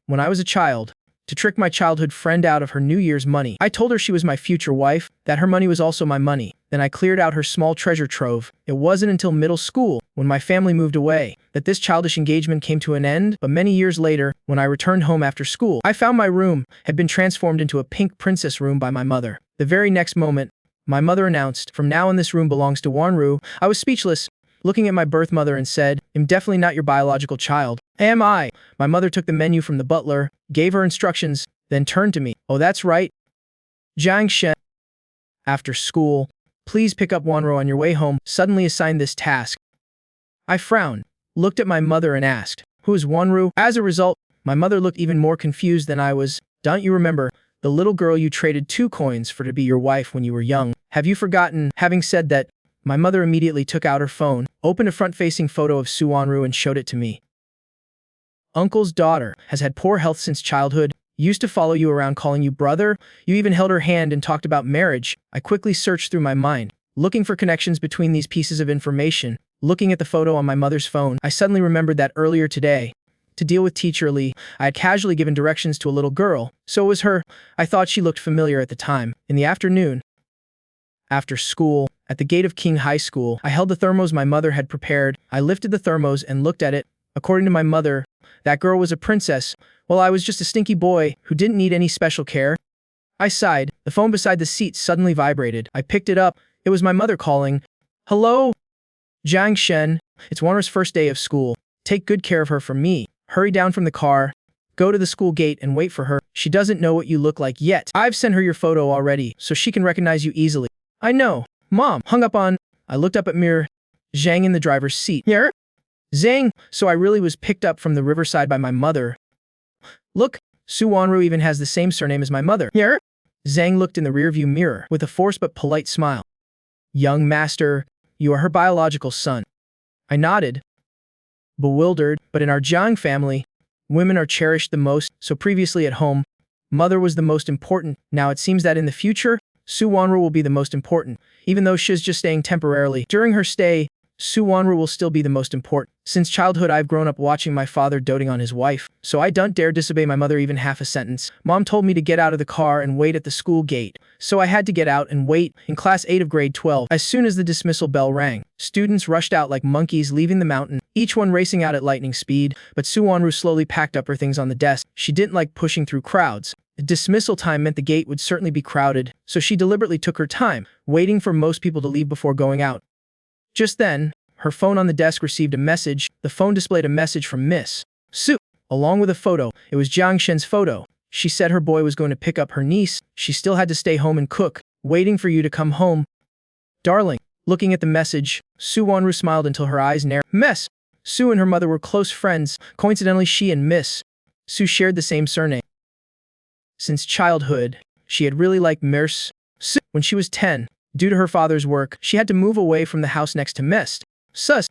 when I was a child, to trick my childhood friend out of her New Year's money. I told her she was my future wife, that her money was also my money. Then I cleared out her small treasure trove. It wasn't until middle school, when my family moved away, that this childish engagement came to an end, but many years later, when I returned home after school, I found my room had been transformed into a pink princess room by my mother. The very next moment, my mother announced, "From now on this room belongs to Wanrou." I was speechless, looking at my birth mother and said, "I'm definitely not your biological child." Am I? My mother took the menu from the butler, gave her instructions, then turned to me. "Oh, that's right. Jiang Shen. After school, please pick up Wanrou on your way home." Suddenly assigned this task. I frowned, looked at my mother and asked, "Who is Wanrou?" As a result, my mother looked even more confused than I was. "Don't you remember the little girl you traded 2 coins for to be your wife when you were young? Have you forgotten?" Having said that, my mother immediately took out her phone, opened a front-facing photo of Wanrou and showed it to me. "Uncle's daughter has had poor health since childhood, used to follow you around calling you brother, you even held her hand and talked about marriage." I quickly searched through my mind, looking for connections between these pieces of information. Looking at the photo on my mother's phone, I suddenly remembered that earlier today, to deal with Teacher Lee, I had casually given directions to a little girl, so it was her. I thought she looked familiar at the time. In the afternoon, after school, at the gate of King High School, I held the thermos my mother had prepared. I lifted the thermos and looked at it. According to my mother, that girl was a princess, while I was just a stinky boy who didn't need any special care. I sighed. The phone beside the seat suddenly vibrated. I picked it up. It was my mother calling. "Hello? Jiang Shen, it's Wanrou's first day of school. Take good care of her for me. Hurry down from the car. Go to the school gate and wait for her. She doesn't know what you look like yet. I've sent her your photo already, so she can recognize you easily." "I know, Mom." Hung up on. I looked up at mirror. Jiang in the driver's seat. "Here? Zhang." So I really was picked up from the riverside by my mother. "Look, Wanrou even has the same surname as my mother." "Here?" Zhang looked in the rearview mirror with a forced but polite smile. "Young master, you are her biological son." I nodded, bewildered, but in our Jiang family, women are cherished the most, so previously at home, mother was the most important. Now it seems that in the future, Wanrou will be the most important, even though she's just staying temporarily. During her stay, Wanrou will still be the most important. Since childhood I've grown up watching my father doting on his wife, so I don't dare disobey my mother even half a sentence. Mom told me to get out of the car and wait at the school gate, so I had to get out and wait. In class 8 of grade 12, as soon as the dismissal bell rang, students rushed out like monkeys leaving the mountain, each one racing out at lightning speed, but Wanrou slowly packed up her things on the desk. She didn't like pushing through crowds. Dismissal time meant the gate would certainly be crowded, so she deliberately took her time, waiting for most people to leave before going out. Just then, her phone on the desk received a message. The phone displayed a message from Miss Su, along with a photo. It was Jiang Shen's photo. She said her boy was going to pick up her niece. She still had to stay home and cook, waiting for you to come home. Darling. Looking at the message, Wanrou smiled until her eyes narrowed. Miss Su and her mother were close friends. Coincidentally, she and Miss Su shared the same surname. Since childhood, she had really liked Miss Su. When she was 10, due to her father's work, she had to move away from the house next to Miss Sus.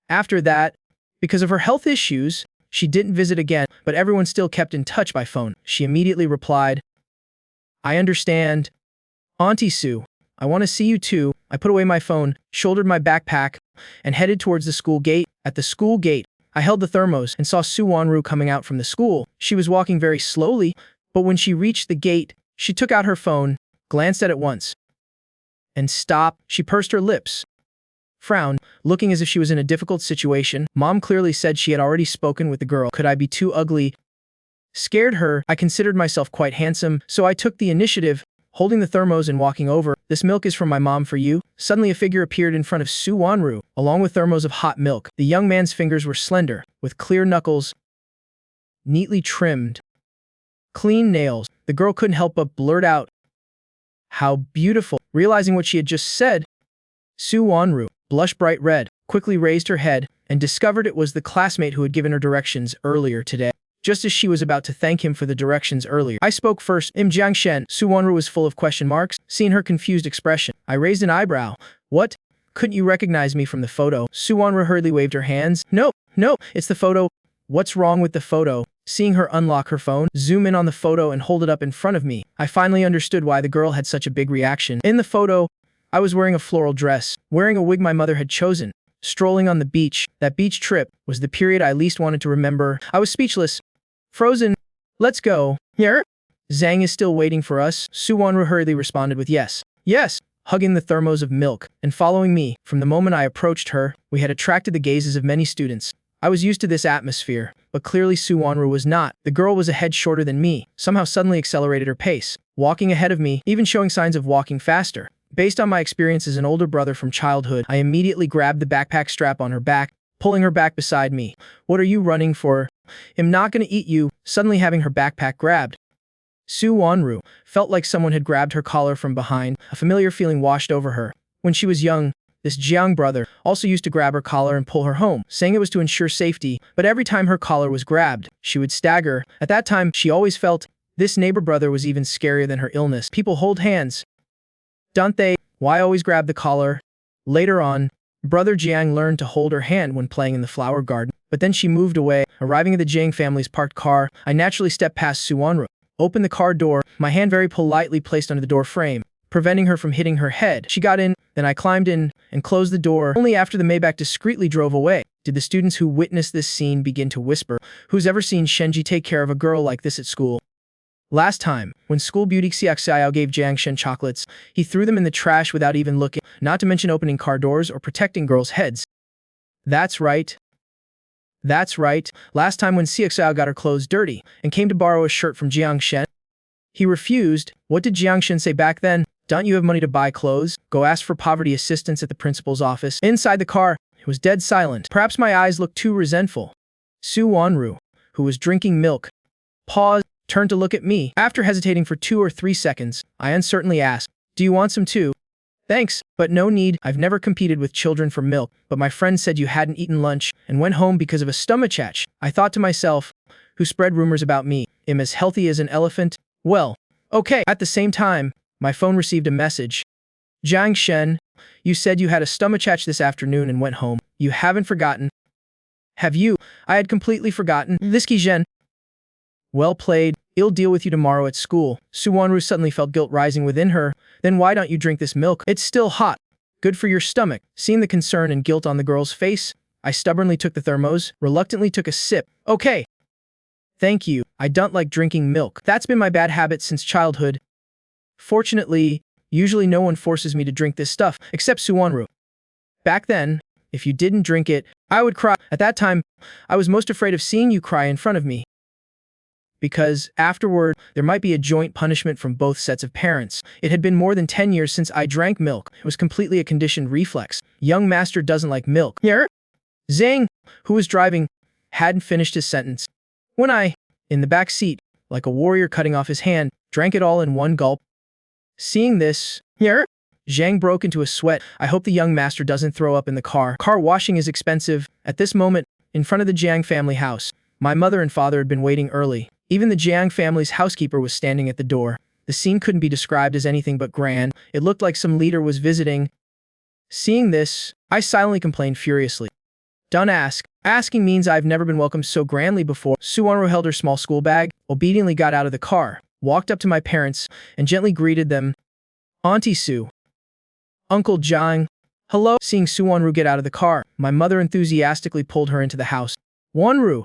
After that, because of her health issues, she didn't visit again, but everyone still kept in touch by phone. She immediately replied, "I understand. Auntie Su, I want to see you too." I put away my phone, shouldered my backpack, and headed towards the school gate. At the school gate, I held the thermos and saw Wanrou coming out from the school. She was walking very slowly, but when she reached the gate, she took out her phone, glanced at it once, and stopped. She pursed her lips, frowned, looking as if she was in a difficult situation. Mom clearly said she had already spoken with the girl. Could I be too ugly? Scared her. I considered myself quite handsome, so I took the initiative, holding the thermos and walking over. "This milk is from my mom for you." Suddenly a figure appeared in front of Wanrou, along with thermos of hot milk. The young man's fingers were slender, with clear knuckles, neatly trimmed, clean nails. The girl couldn't help but blurt out, "How beautiful." Realizing what she had just said, Wanrou blushed bright red, quickly raised her head, and discovered it was the classmate who had given her directions earlier today. Just as she was about to thank him for the directions earlier, I spoke first. "I'm Jiang Shen." Wanrou was full of question marks. Seeing her confused expression, I raised an eyebrow. "What? Couldn't you recognize me from the photo?" Wanrou hurriedly waved her hands. No, it's the photo." "What's wrong with the photo?" Seeing her unlock her phone, zoom in on the photo and hold it up in front of me, I finally understood why the girl had such a big reaction. In the photo, I was wearing a floral dress, wearing a wig my mother had chosen, strolling on the beach. That beach trip was the period I least wanted to remember. I was speechless. Frozen. Let's go. Here? Jiang is still waiting for us. Wanrou hurriedly responded with yes. Yes, hugging the thermos of milk and following me. From the moment I approached her, we had attracted the gazes of many students. I was used to this atmosphere, but clearly Wanrou was not. The girl was a head shorter than me, somehow suddenly accelerated her pace, walking ahead of me, even showing signs of walking faster. Based on my experience as an older brother from childhood, I immediately grabbed the backpack strap on her back, pulling her back beside me. What are you running for? I'm not gonna eat you, suddenly having her backpack grabbed. Wanrou felt like someone had grabbed her collar from behind. A familiar feeling washed over her. When she was young, this Jiang brother also used to grab her collar and pull her home, saying it was to ensure safety, but every time her collar was grabbed, she would stagger. At that time, she always felt this neighbor brother was even scarier than her illness. People hold hands. Don't they? Why always grab the collar? Later on, brother Jiang learned to hold her hand when playing in the flower garden, but then she moved away. Arriving at the Jiang family's parked car, I naturally stepped past Wanrou, opened the car door, my hand very politely placed under the door frame, preventing her from hitting her head. She got in, then I climbed in and closed the door. Only after the Maybach discreetly drove away did the students who witnessed this scene begin to whisper, "Who's ever seen Shenji take care of a girl like this at school?" Last time, when school beauty Xiyao gave Jiang Shen chocolates, he threw them in the trash without even looking, not to mention opening car doors or protecting girls' heads. That's right. That's right. Last time when Xiyao got her clothes dirty and came to borrow a shirt from Jiang Shen, he refused. What did Jiang Shen say back then? Don't you have money to buy clothes? Go ask for poverty assistance at the principal's office. Inside the car, it was dead silent. Perhaps my eyes looked too resentful. Wanrou, who was drinking milk, paused, turned to look at me. After hesitating for 2 or 3 seconds, I uncertainly asked, "Do you want some too?" "Thanks, but no need. I've never competed with children for milk, but my friend said you hadn't eaten lunch and went home because of a stomachach." I thought to myself, who spread rumors about me, am as healthy as an elephant? Well, okay. At the same time, my phone received a message. "Jiang Shen, you said you had a stomachach this afternoon and went home. You haven't forgotten, have you?" I had completely forgotten. Visky Zhen. Well played. I'll deal with you tomorrow at school. Wanrou suddenly felt guilt rising within her. Then why don't you drink this milk? It's still hot. Good for your stomach. Seeing the concern and guilt on the girl's face, I stubbornly took the thermos, reluctantly took a sip. Okay. Thank you. I don't like drinking milk. That's been my bad habit since childhood. Fortunately, usually no one forces me to drink this stuff, except Wanrou. Back then, if you didn't drink it, I would cry. At that time, I was most afraid of seeing you cry in front of me, because afterward, there might be a joint punishment from both sets of parents. It had been more than 10 years since I drank milk. It was completely a conditioned reflex. Young master doesn't like milk. Here? Jiang, who was driving, hadn't finished his sentence when I, in the back seat, like a warrior cutting off his hand, drank it all in one gulp. Seeing this, here? Jiang broke into a sweat. I hope the young master doesn't throw up in the car. Car washing is expensive. At this moment, in front of the Jiang family house, my mother and father had been waiting early. Even the Jiang family's housekeeper was standing at the door. The scene couldn't be described as anything but grand. It looked like some leader was visiting. Seeing this, I silently complained furiously. Don't ask. Asking means I've never been welcomed so grandly before. Wanrou held her small school bag, obediently got out of the car, walked up to my parents, and gently greeted them. Auntie Su. Uncle Jiang. Hello. Seeing Wanrou get out of the car, my mother enthusiastically pulled her into the house. Wanrou.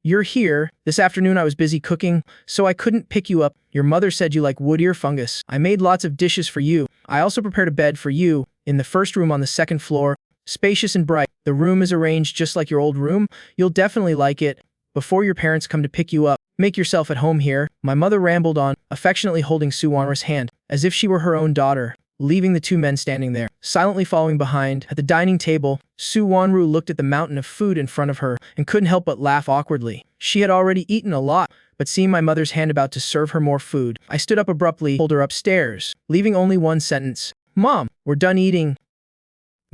You're here. This afternoon I was busy cooking, so I couldn't pick you up. Your mother said you like wood ear fungus. I made lots of dishes for you. I also prepared a bed for you, in the first room on the second floor. Spacious and bright. The room is arranged just like your old room. You'll definitely like it. Before your parents come to pick you up, make yourself at home here. My mother rambled on, affectionately holding Wanrou's hand, as if she were her own daughter, leaving the two men standing there, silently following behind. At the dining table, Wanrou looked at the mountain of food in front of her and couldn't help but laugh awkwardly. She had already eaten a lot, but seeing my mother's hand about to serve her more food, I stood up abruptly, pulled her upstairs, leaving only one sentence. Mom, we're done eating.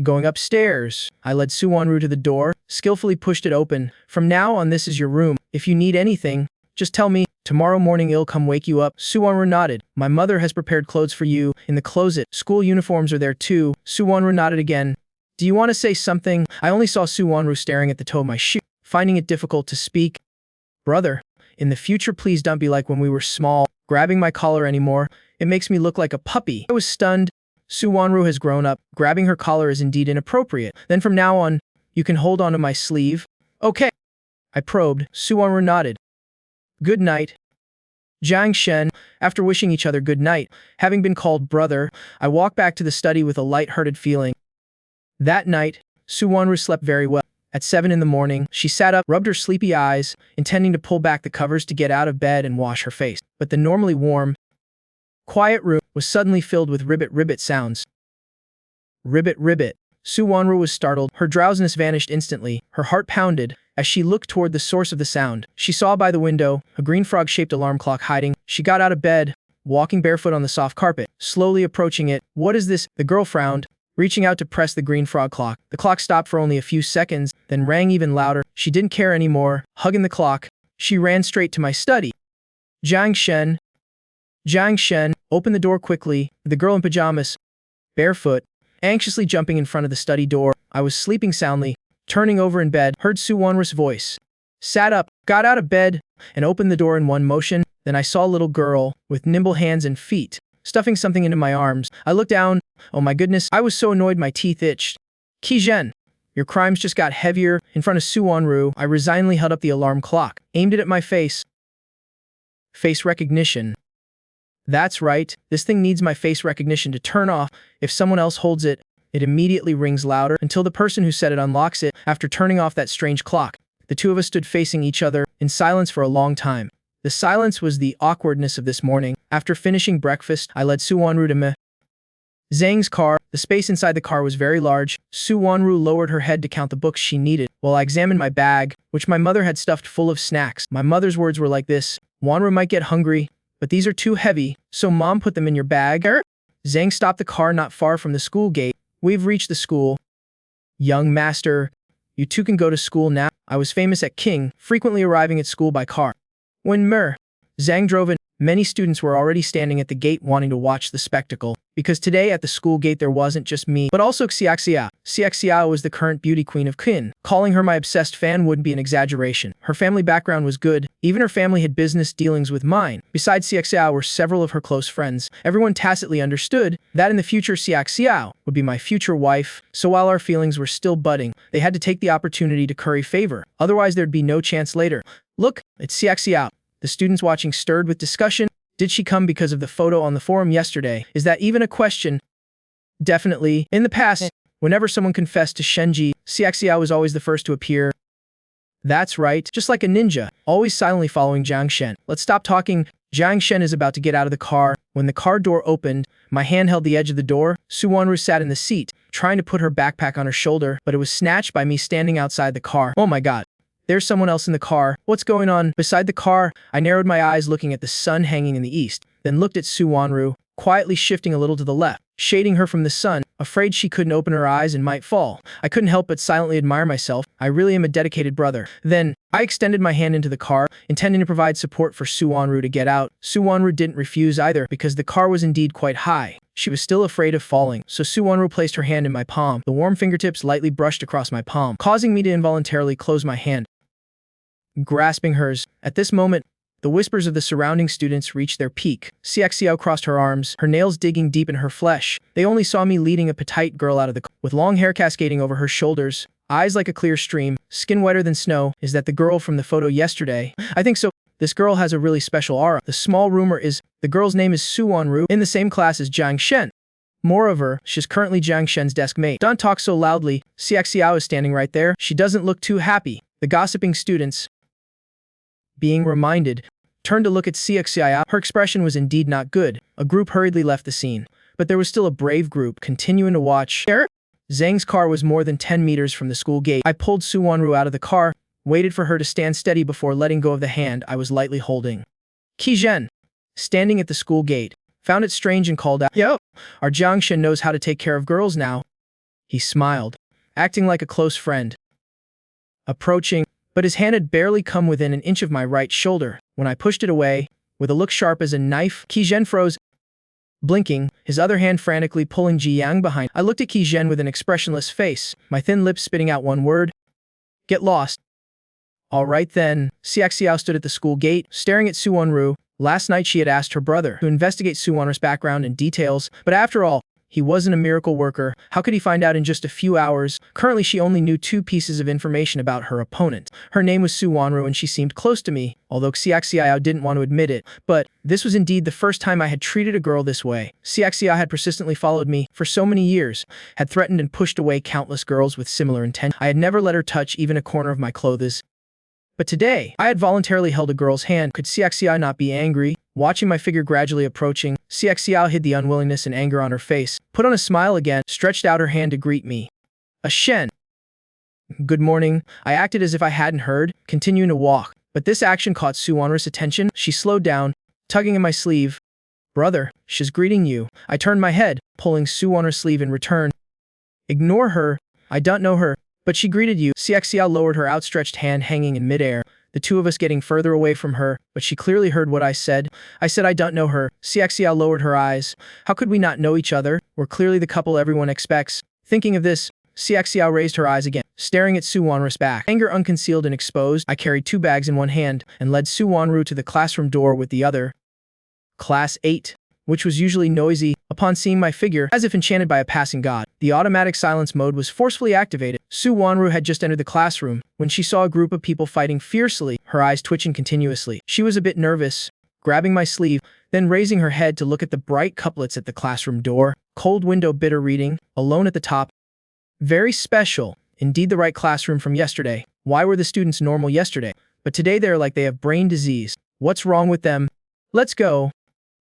Going upstairs, I led Wanrou to the door, skillfully pushed it open. From now on, this is your room. If you need anything, just tell me. Tomorrow morning I'll come wake you up. Wanrou nodded. My mother has prepared clothes for you in the closet. School uniforms are there too. Wanrou nodded again. Do you want to say something? I only saw Wanrou staring at the toe of my shoe, finding it difficult to speak. Brother, in the future please don't be like when we were small, grabbing my collar anymore. It makes me look like a puppy. I was stunned. Wanrou has grown up. Grabbing her collar is indeed inappropriate. Then from now on, you can hold onto my sleeve. Okay. I probed. Wanrou nodded. Good night. Jiang Shen, after wishing each other good night, having been called brother, I walked back to the study with a light-hearted feeling. That night, Wanrou slept very well. At 7 in the morning, she sat up, rubbed her sleepy eyes, intending to pull back the covers to get out of bed and wash her face. But the normally warm, quiet room was suddenly filled with ribbit-ribbit sounds. Ribbit-ribbit. Wanrou was startled. Her drowsiness vanished instantly. Her heart pounded as she looked toward the source of the sound. She saw by the window a green frog-shaped alarm clock hiding. She got out of bed, walking barefoot on the soft carpet, slowly approaching it. What is this? The girl frowned, reaching out to press the green frog clock. The clock stopped for only a few seconds, then rang even louder. She didn't care anymore. Hugging the clock, she ran straight to my study. Jiang Shen. Jiang Shen, open the door quickly. The girl in pajamas, barefoot, anxiously jumping in front of the study door. I was sleeping soundly, turning over in bed, heard Wanrou's voice. Sat up, got out of bed, and opened the door in one motion. Then I saw a little girl, with nimble hands and feet, stuffing something into my arms. I looked down. Oh my goodness, I was so annoyed my teeth itched. Zhen, your crimes just got heavier. In front of Wanrou, I resignedly held up the alarm clock, aimed it at my face. Face recognition. That's right, this thing needs my face recognition to turn off. If someone else holds it, it immediately rings louder until the person who set it unlocks it. After turning off that strange clock, the two of us stood facing each other in silence for a long time. The silence was the awkwardness of this morning. After finishing breakfast, I led Wanrou to Zhang's car. The space inside the car was very large. Wanrou lowered her head to count the books she needed, while I examined my bag, which my mother had stuffed full of snacks. My mother's words were like this: Wanrou might get hungry, but these are too heavy, so mom put them in your bag. Zhang stopped the car not far from the school gate. We've reached the school. Young master, you two can go to school now. I was famous at King, frequently arriving at school by car. When Zhang drove in, many students were already standing at the gate wanting to watch the spectacle. Because today at the school gate there wasn't just me, but also Xiyao. Xiyao was the current beauty queen of Qin. Calling her my obsessed fan wouldn't be an exaggeration. Her family background was good. Even her family had business dealings with mine. Besides Xiyao were several of her close friends. Everyone tacitly understood that in the future Xiyao would be my future wife. So while our feelings were still budding, they had to take the opportunity to curry favor. Otherwise there'd be no chance later. Look, it's Xiyao. The students watching stirred with discussion. Did she come because of the photo on the forum yesterday? Is that even a question? Definitely. In the past, whenever someone confessed to Shenji, Xiyao was always the first to appear. That's right, just like a ninja, always silently following Jiang Shen. Let's stop talking. Jiang Shen is about to get out of the car. When the car door opened, my hand held the edge of the door. Wanrou sat in the seat, trying to put her backpack on her shoulder, but it was snatched by me standing outside the car. Oh my god. There's someone else in the car. What's going on? Beside the car, I narrowed my eyes looking at the sun hanging in the east, then looked at Wanrou, quietly shifting a little to the left, shading her from the sun, afraid she couldn't open her eyes and might fall. I couldn't help but silently admire myself. I really am a dedicated brother. Then, I extended my hand into the car, intending to provide support for Wanrou to get out. Wanrou didn't refuse either, because the car was indeed quite high. She was still afraid of falling, so Wanrou placed her hand in my palm. The warm fingertips lightly brushed across my palm, causing me to involuntarily close my hand, grasping hers. At this moment, the whispers of the surrounding students reached their peak. Xiyao crossed her arms, her nails digging deep in her flesh. They only saw me leading a petite girl out of the car, with long hair cascading over her shoulders, eyes like a clear stream, skin wetter than snow. Is that the girl from the photo yesterday? I think so. This girl has a really special aura. The small rumor is, the girl's name is Wanrou, in the same class as Jiang Shen. Moreover, she's currently Jiang Shen's desk mate. Don't talk so loudly. Xiyao is standing right there. She doesn't look too happy. The gossiping students, being reminded, turned to look at Xiyao. Her expression was indeed not good. A group hurriedly left the scene, but there was still a brave group continuing to watch. Zhang's car was more than 10 meters from the school gate. I pulled Wanrou out of the car, waited for her to stand steady before letting go of the hand I was lightly holding. Zhen, standing at the school gate, found it strange and called out, "Yo, our Jiang Shen knows how to take care of girls now." He smiled, acting like a close friend. Approaching, but his hand had barely come within an inch of my right shoulder. When I pushed it away, with a look sharp as a knife, Zhen froze, blinking, his other hand frantically pulling Jiang behind. I looked at Zhen with an expressionless face, my thin lips spitting out one word: get lost. All right then. Xiyao stood at the school gate, staring at Wanrou. Last night she had asked her brother to investigate Wanrou's background and details, but after all, He wasn't a miracle worker. How could he find out in just a few hours? Currently, she only knew 2 pieces of information about her opponent. Her name was Wanrou and she seemed close to me, although Xiyao didn't want to admit it. But this was indeed the first time I had treated a girl this way. Xiyao had persistently followed me for so many years, had threatened and pushed away countless girls with similar intent. I had never let her touch even a corner of my clothes. But today, I had voluntarily held a girl's hand. Could Xiyao not be angry? Watching my figure gradually approaching, Xiyao hid the unwillingness and anger on her face, put on a smile again, stretched out her hand to greet me. A Shen. Good morning. I acted as if I hadn't heard, continuing to walk. But this action caught Wanrou's attention. She slowed down, tugging at my sleeve. Brother, she's greeting you. I turned my head, pulling Wanrou's sleeve in return. Ignore her. I don't know her. But she greeted you. Xiyao lowered her outstretched hand hanging in midair, the two of us getting further away from her, but she clearly heard what I said. I said I don't know her. Xiyao lowered her eyes. How could we not know each other? We're clearly the couple everyone expects. Thinking of this, Xiyao raised her eyes again, staring at Wanrou's back. Anger unconcealed and exposed, I carried 2 bags in one hand and led Wanrou to the classroom door with the other. Class 8. Which was usually noisy, upon seeing my figure, as if enchanted by a passing god. The automatic silence mode was forcefully activated. Wanrou had just entered the classroom when she saw a group of people fighting fiercely, her eyes twitching continuously. She was a bit nervous, grabbing my sleeve, then raising her head to look at the bright couplets at the classroom door. Cold window bitter reading, alone at the top. Very special. Indeed the right classroom from yesterday. Why were the students normal yesterday? But today they're like they have brain disease. What's wrong with them? Let's go.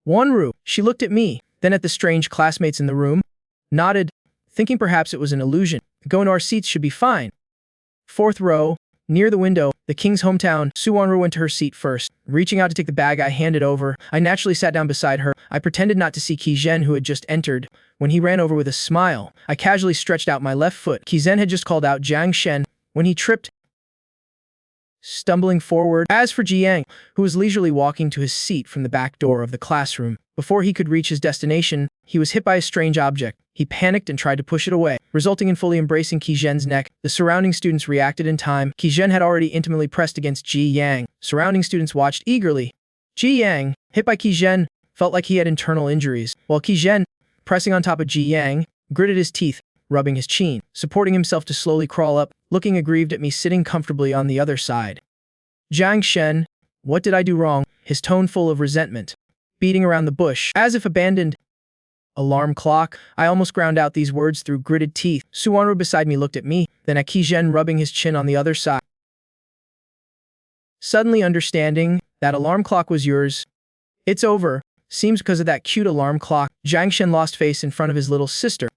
Wanrou. She looked at me, then at the strange classmates in the room, nodded, thinking perhaps it was an illusion. Going to our seats should be fine. 4th row, near the window, the king's hometown. Wanrou went to her seat first. Reaching out to take the bag I handed over, I naturally sat down beside her. I pretended not to see Zhen, who had just entered. When he ran over with a smile, I casually stretched out my left foot. Zhen had just called out Jiang Shen when he tripped, stumbling forward. As for Jiang, who was leisurely walking to his seat from the back door of the classroom, before he could reach his destination, he was hit by a strange object. He panicked and tried to push it away, resulting in fully embracing Zhen's neck. The surrounding students reacted in time. Zhen had already intimately pressed against Jiang. Surrounding students watched eagerly. Jiang, hit by Zhen, felt like he had internal injuries, while Zhen, pressing on top of Jiang, gritted his teeth, rubbing his chin, supporting himself to slowly crawl up, looking aggrieved at me sitting comfortably on the other side. Jiang Shen, what did I do wrong? His tone full of resentment. Beating around the bush, as if abandoned. Alarm clock. I almost ground out these words through gritted teeth. Wanrou beside me looked at me, then at Zhen rubbing his chin on the other side. Suddenly understanding, that alarm clock was yours. It's over. Seems because of that cute alarm clock. Jiang Shen lost face in front of his little sister.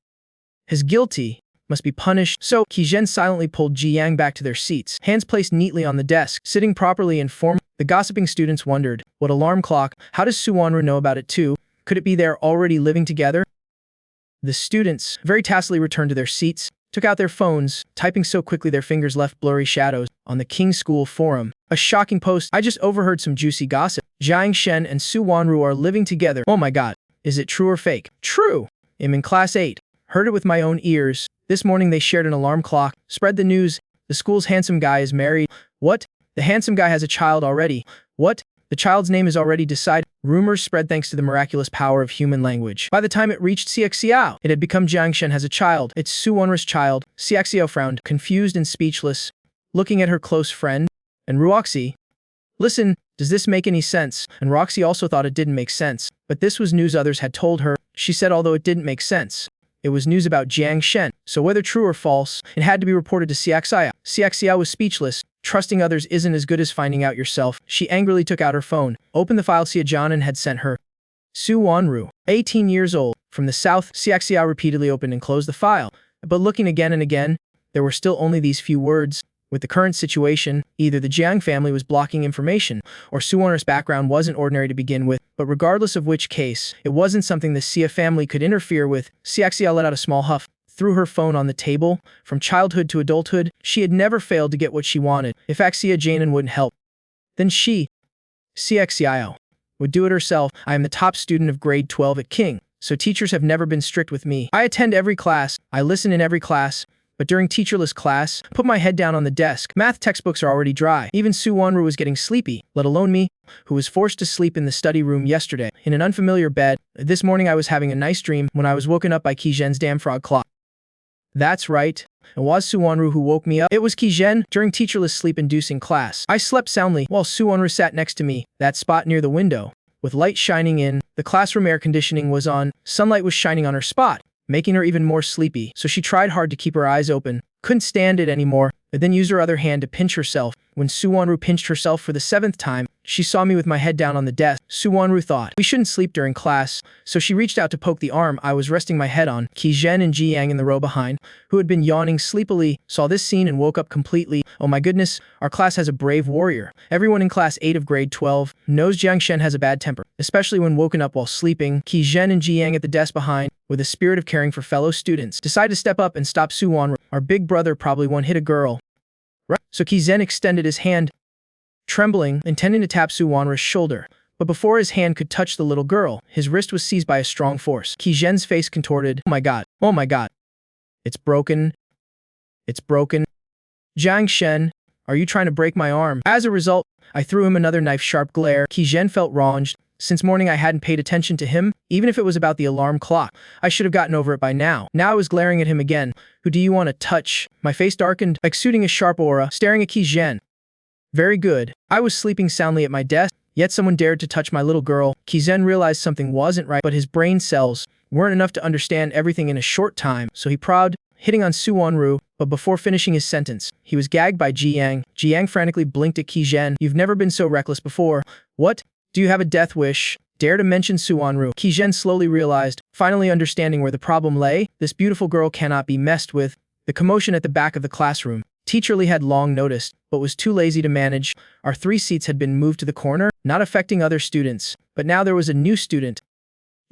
His guilty must be punished. So, Zhen silently pulled Jiang back to their seats, hands placed neatly on the desk, sitting properly in form. The gossiping students wondered, what alarm clock? How does Wanrou know about it too? Could it be they're already living together? The students, very tacitly returned to their seats, took out their phones, typing so quickly their fingers left blurry shadows. On the King's School forum, a shocking post. I just overheard some juicy gossip. Jiang Shen and Wanrou are living together. Oh my god. Is it true or fake? True. I'm in class 8. Heard it with my own ears. This morning they shared an alarm clock. Spread the news. The school's handsome guy is married. What? The handsome guy has a child already. What? The child's name is already decided. Rumors spread thanks to the miraculous power of human language. By the time it reached Xiyao, it had become Jiang Shen has a child. It's Wanrou's child. Xiyao frowned, confused and speechless, looking at her close friend. And Roxy. Listen, does this make any sense? And Roxy also thought it didn't make sense. But this was news others had told her. She said although it didn't make sense, it was news about Jiang Shen. So whether true or false, it had to be reported to Xiyao. Xiyao was speechless. Trusting others isn't as good as finding out yourself. She angrily took out her phone, opened the file Xiaojianan had sent her. Wanrou, 18 years old, from the south. Xiyao repeatedly opened and closed the file. But looking again and again, there were still only these few words. With the current situation, either the Jiang family was blocking information, or Wanrou's background wasn't ordinary to begin with. But regardless of which case, it wasn't something the Xia family could interfere with. Xiyao let out a small huff, threw her phone on the table. From childhood to adulthood, she had never failed to get what she wanted. If Xiyao wouldn't help, then she, Xiyao, would do it herself. I am the top student of grade 12 at King, so teachers have never been strict with me. I attend every class, I listen in every class, But during teacherless class, I put my head down on the desk. Math textbooks are already dry. Even Wanrou was getting sleepy, let alone me, who was forced to sleep in the study room yesterday, in an unfamiliar bed. This morning I was having a nice dream when I was woken up by Zhen's damn frog clock. That's right. It was Wanrou who woke me up. It was Zhen during teacherless sleep-inducing class. I slept soundly while Wanrou sat next to me, that spot near the window. With light shining in, the classroom air conditioning was on, sunlight was shining on her spot, making her even more sleepy, so she tried hard to keep her eyes open. Couldn't stand it anymore, but then used her other hand to pinch herself. When Wanrou pinched herself for the 7th time, she saw me with my head down on the desk. Wanrou thought we shouldn't sleep during class, so she reached out to poke the arm I was resting my head on. Zhen and Jiang in the row behind, who had been yawning sleepily, saw this scene and woke up completely. Oh my goodness, our class has a brave warrior. Everyone in class 8 of grade 12 knows Jiang Shen has a bad temper, especially when woken up while sleeping. Zhen and Jiang at the desk behind, with a spirit of caring for fellow students, decide to step up and stop Wanrou. Our big brother probably won't hit a girl. Right? So Zhen extended his hand, trembling, intending to tap Wanrou's shoulder. But before his hand could touch the little girl, his wrist was seized by a strong force. Zhen's face contorted. Oh my god. Oh my god. It's broken. It's broken. Jiang Shen, are you trying to break my arm? As a result, I threw him another knife-sharp glare. Zhen felt wronged. Since morning I hadn't paid attention to him, even if it was about the alarm clock. I should have gotten over it by now. Now I was glaring at him again. Who do you want to touch? My face darkened, exuding a sharp aura, staring at Zhen. Very good. I was sleeping soundly at my desk, yet someone dared to touch my little girl. Zhen realized something wasn't right, but his brain cells weren't enough to understand everything in a short time, so he prowled, hitting on Wanrou, but before finishing his sentence, he was gagged by Jiang. Jiang frantically blinked at Zhen. You've never been so reckless before. What? Do you have a death wish? Dare to mention Wanrou. Zhen slowly realized, finally understanding where the problem lay. This beautiful girl cannot be messed with. The commotion at the back of the classroom. Teacher Li had long noticed, but was too lazy to manage. Our 3 seats had been moved to the corner, not affecting other students. But now there was a new student.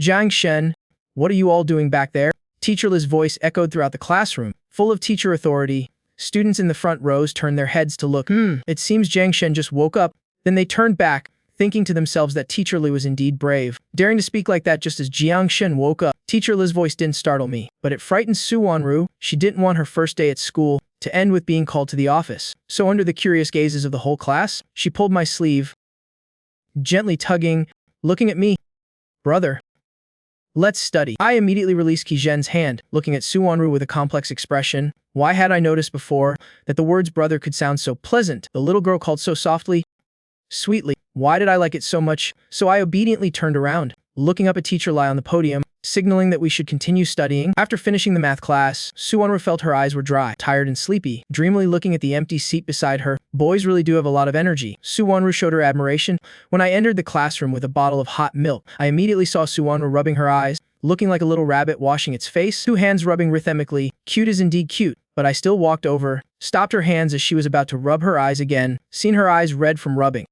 Jiang Shen, what are you all doing back there? Teacher Li's voice echoed throughout the classroom, full of teacher authority. Students in the front rows turned their heads to look. It seems Jiang Shen just woke up. Then they turned back, thinking to themselves that Teacher Li was indeed brave, daring to speak like that just as Jiang Shen woke up. Teacher Li's voice didn't startle me, but it frightened Wanrou. She didn't want her first day at school to end with being called to the office. So under the curious gazes of the whole class, she pulled my sleeve, gently tugging, looking at me. Brother, let's study. I immediately released Zhen's hand, looking at Wanrou with a complex expression. Why had I noticed before that the words brother could sound so pleasant? The little girl called so softly, sweetly. Why did I like it so much? So I obediently turned around, looking up at Teacher Li on the podium, signaling that we should continue studying. After finishing the math class, Wanrou felt her eyes were dry, tired and sleepy, dreamily looking at the empty seat beside her. Boys really do have a lot of energy. Wanrou showed her admiration. When I entered the classroom with a bottle of hot milk, I immediately saw Wanrou rubbing her eyes, looking like a little rabbit washing its face, 2 hands rubbing rhythmically. Cute is indeed cute, but I still walked over, stopped her hands as she was about to rub her eyes again, seen her eyes red from rubbing.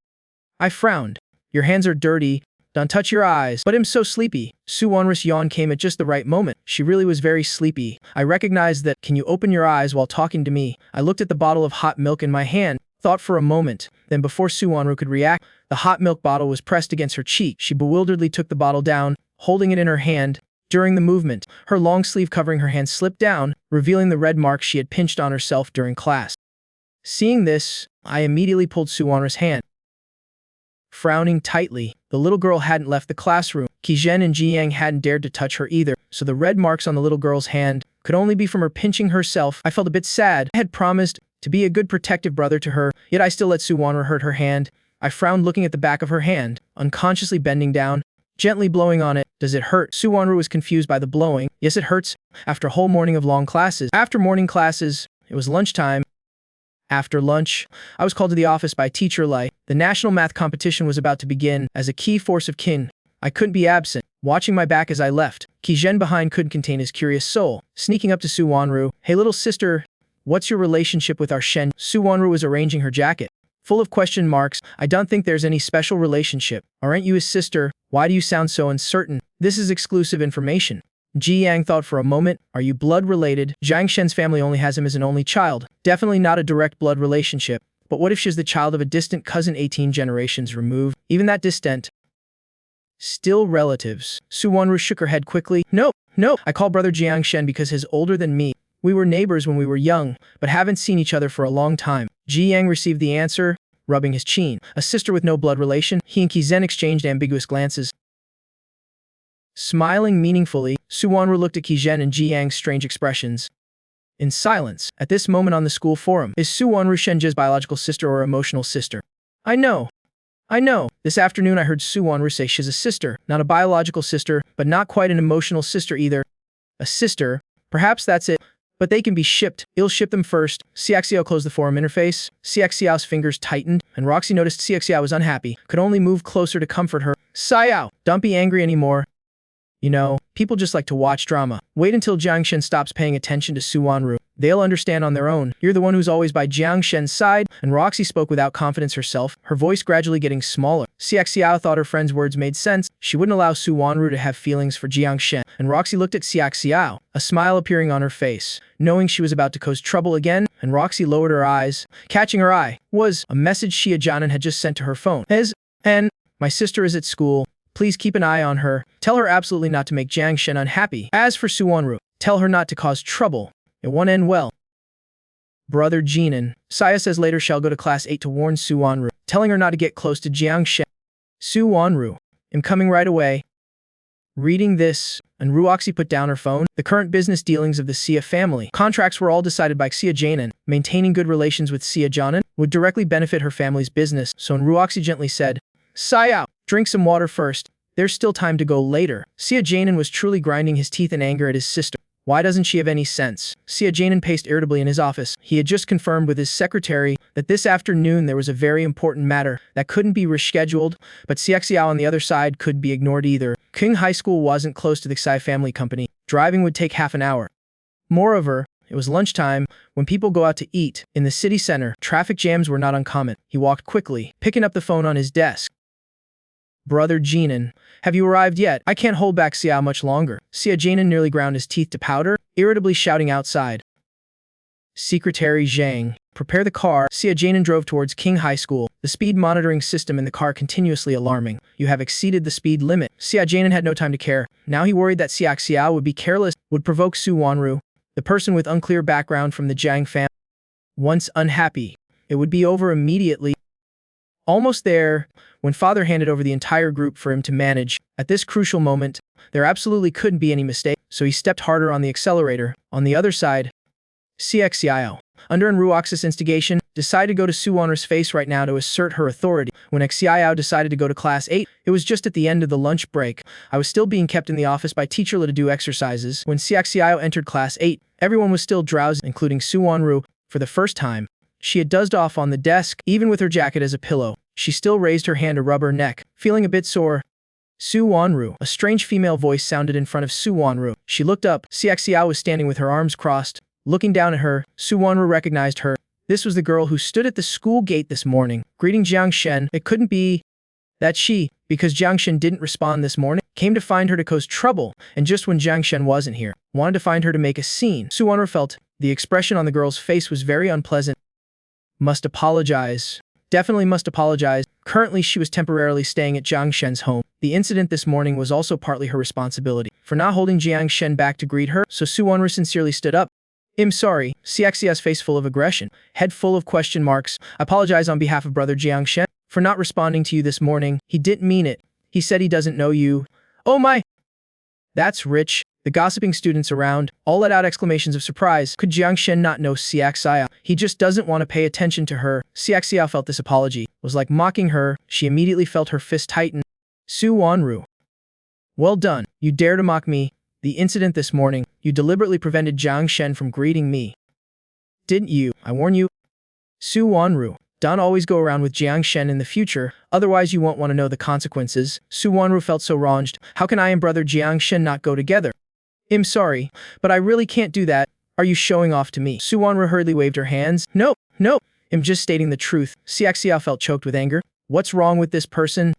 I frowned. Your hands are dirty. Don't touch your eyes. But I'm so sleepy. Wanrou's yawn came at just the right moment. She really was very sleepy. I recognized that. Can you open your eyes while talking to me? I looked at the bottle of hot milk in my hand, thought for a moment. Then before Wanrou could react, the hot milk bottle was pressed against her cheek. She bewilderedly took the bottle down, holding it in her hand. During the movement, her long sleeve covering her hand slipped down, revealing the red marks she had pinched on herself during class. Seeing this, I immediately pulled Wanrou's hand. Frowning tightly, the little girl hadn't left the classroom. Zhen and Jiang hadn't dared to touch her either, so the red marks on the little girl's hand could only be from her pinching herself. I felt a bit sad. I had promised to be a good protective brother to her, yet I still let Wanrou hurt her hand. I frowned looking at the back of her hand, unconsciously bending down, gently blowing on it. Does it hurt? Wanrou was confused by the blowing. Yes, it hurts. After a whole morning of long classes. After morning classes, it was lunchtime. After lunch, I was called to the office by Teacher Li. The national math competition was about to begin. As a key force of kin, I couldn't be absent. Watching my back as I left, Zhen behind couldn't contain his curious soul. Sneaking up to Wanrou. Hey little sister, what's your relationship with our Shen? Wanrou was arranging her jacket, full of question marks. I don't think there's any special relationship. Aren't you his sister? Why do you sound so uncertain? This is exclusive information. Jiang thought for a moment. Are you blood related? Jiang Shen's family only has him as an only child. Definitely not a direct blood relationship. But what if she's the child of a distant cousin 18 generations removed? Even that distant. Still relatives. Wanrou shook her head quickly. No. I call brother Jiang Shen because he's older than me. We were neighbors when we were young, but haven't seen each other for a long time. Jiang received the answer, rubbing his chin. A sister with no blood relation. He and Zhen exchanged ambiguous glances. Smiling meaningfully, Wanrou looked at Zhen and Jiang's strange expressions. In silence, at this moment on the school forum, is Wanrou Shenji's biological sister or emotional sister? I know. This afternoon I heard Wanrou say she's a sister, not a biological sister, but not quite an emotional sister either. A sister, perhaps that's it. But they can be shipped. I'll ship them first. Xiyao closed the forum interface. Xiao's fingers tightened, and Roxy noticed Xiao was unhappy, could only move closer to comfort her. Xiyao, don't be angry anymore. You know, people just like to watch drama. Wait until Jiang Shen stops paying attention to Wanrou. They'll understand on their own. You're the one who's always by Jiang Shen's side, and Roxy spoke without confidence herself, her voice gradually getting smaller. Xiao thought her friend's words made sense. She wouldn't allow Wanrou to have feelings for Jiang Shen, and Roxy looked at Xiao, a smile appearing on her face. Knowing she was about to cause trouble again, and Roxy lowered her eyes. Catching her eye was a message Xiaojanan had just sent to her phone. My sister is at school. Please keep an eye on her. Tell her absolutely not to make Jiang Shen unhappy. As for Wanrou, tell her not to cause trouble. It won't end well. Brother Jinan, Xia says later shall go to class 8 to warn Wanrou, telling her not to get close to Jiang Shen. Wanrou, I'm coming right away. Reading this, and Roxy put down her phone. The current business dealings of the Xia family. Contracts were all decided by Xiaojanan. Maintaining good relations with Xiaojanan would directly benefit her family's business, so Roxy gently said, Xiyao, drink some water first. There's still time to go later. Xiaojanan was truly grinding his teeth in anger at his sister. Why doesn't she have any sense? Xiaojanan paced irritably in his office. He had just confirmed with his secretary that this afternoon there was a very important matter that couldn't be rescheduled, but Xiao on the other side could be ignored either. King High School wasn't close to the Xi family company. Driving would take half an hour. Moreover, it was lunchtime, when people go out to eat. In the city center, traffic jams were not uncommon. He walked quickly, picking up the phone on his desk. Brother Jinan, have you arrived yet? I can't hold back Xiyao much longer. Xiaojanan nearly ground his teeth to powder, irritably shouting outside. Secretary Jiang, prepare the car. Xiaojanan drove towards King High School, the speed monitoring system in the car continuously alarming. You have exceeded the speed limit. Xiaojanan had no time to care. Now he worried that Xiao would be careless, would provoke Wanrou, the person with unclear background from the Jiang family. Once unhappy, it would be over immediately. Almost there, when father handed over the entire group for him to manage. At this crucial moment, there absolutely couldn't be any mistake, so he stepped harder on the accelerator. On the other side, Xiyao, under Enruox's instigation, decided to go to Wanrou's face right now to assert her authority. When Xiyao decided to go to class 8, it was just at the end of the lunch break. I was still being kept in the office by Teacher Li to do exercises. When Xiyao entered class 8, everyone was still drowsy, including Wanrou. For the first time, she had dozed off on the desk, even with her jacket as a pillow. She still raised her hand to rub her neck, feeling a bit sore. Wanrou, a strange female voice sounded in front of Wanrou. She looked up. Xiao was standing with her arms crossed, looking down at her. Wanrou recognized her. This was the girl who stood at the school gate this morning, greeting Jiang Shen. It couldn't be that she, because Jiang Shen didn't respond this morning, came to find her to cause trouble, and just when Jiang Shen wasn't here, wanted to find her to make a scene. Wanrou felt the expression on the girl's face was very unpleasant. Must apologize. Definitely must apologize. Currently, she was temporarily staying at Jiang Shen's home. The incident this morning was also partly her responsibility for not holding Jiang Shen back to greet her, so Wanrou sincerely stood up. I'm sorry. Xiao's face full of aggression, head full of question marks. I apologize on behalf of brother Jiang Shen for not responding to you this morning. He didn't mean it. He said he doesn't know you. Oh my! That's rich. The gossiping students around all let out exclamations of surprise. Could Jiang Shen not know Xiao? He just doesn't want to pay attention to her. Xiao felt this apology was like mocking her. She immediately felt her fist tighten. Wanrou. Well done. You dare to mock me. The incident this morning, you deliberately prevented Jiang Shen from greeting me. Didn't you? I warn you. Wanrou. Don't always go around with Jiang Shen in the future, otherwise you won't want to know the consequences. Wanrou felt so wronged. How can I and brother Jiang Shen not go together? I'm sorry, but I really can't do that. Are you showing off to me? Wanrou hurriedly waved her hands. No, I'm just stating the truth. Xiao felt choked with anger. What's wrong with this person?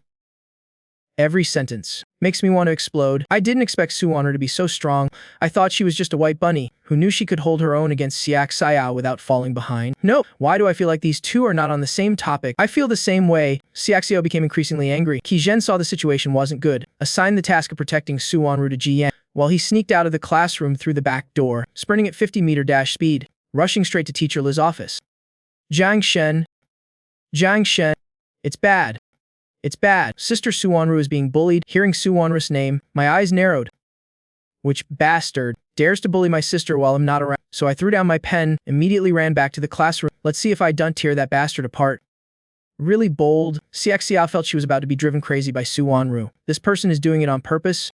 Every sentence makes me want to explode. I didn't expect Wanrou to be so strong. I thought she was just a white bunny who knew she could hold her own against Xiyao without falling behind. No, why do I feel like these two are not on the same topic? I feel the same way. Xiao became increasingly angry. Zhen saw the situation wasn't good, assigned the task of protecting Wanrou to Jiang. while he sneaked out of the classroom through the back door, sprinting at 50-meter dash speed, rushing straight to Teacher Li's office. Jiang Shen. Jiang Shen. It's bad. It's bad. Sister Su Wanrou is being bullied. Hearing Su Wanrou's name, my eyes narrowed. Which bastard dares to bully my sister while I'm not around? So I threw down my pen, immediately ran back to the classroom. Let's see if I don't tear that bastard apart. Really bold. Xiyao felt she was about to be driven crazy by Su Wanrou. This person is doing it on purpose.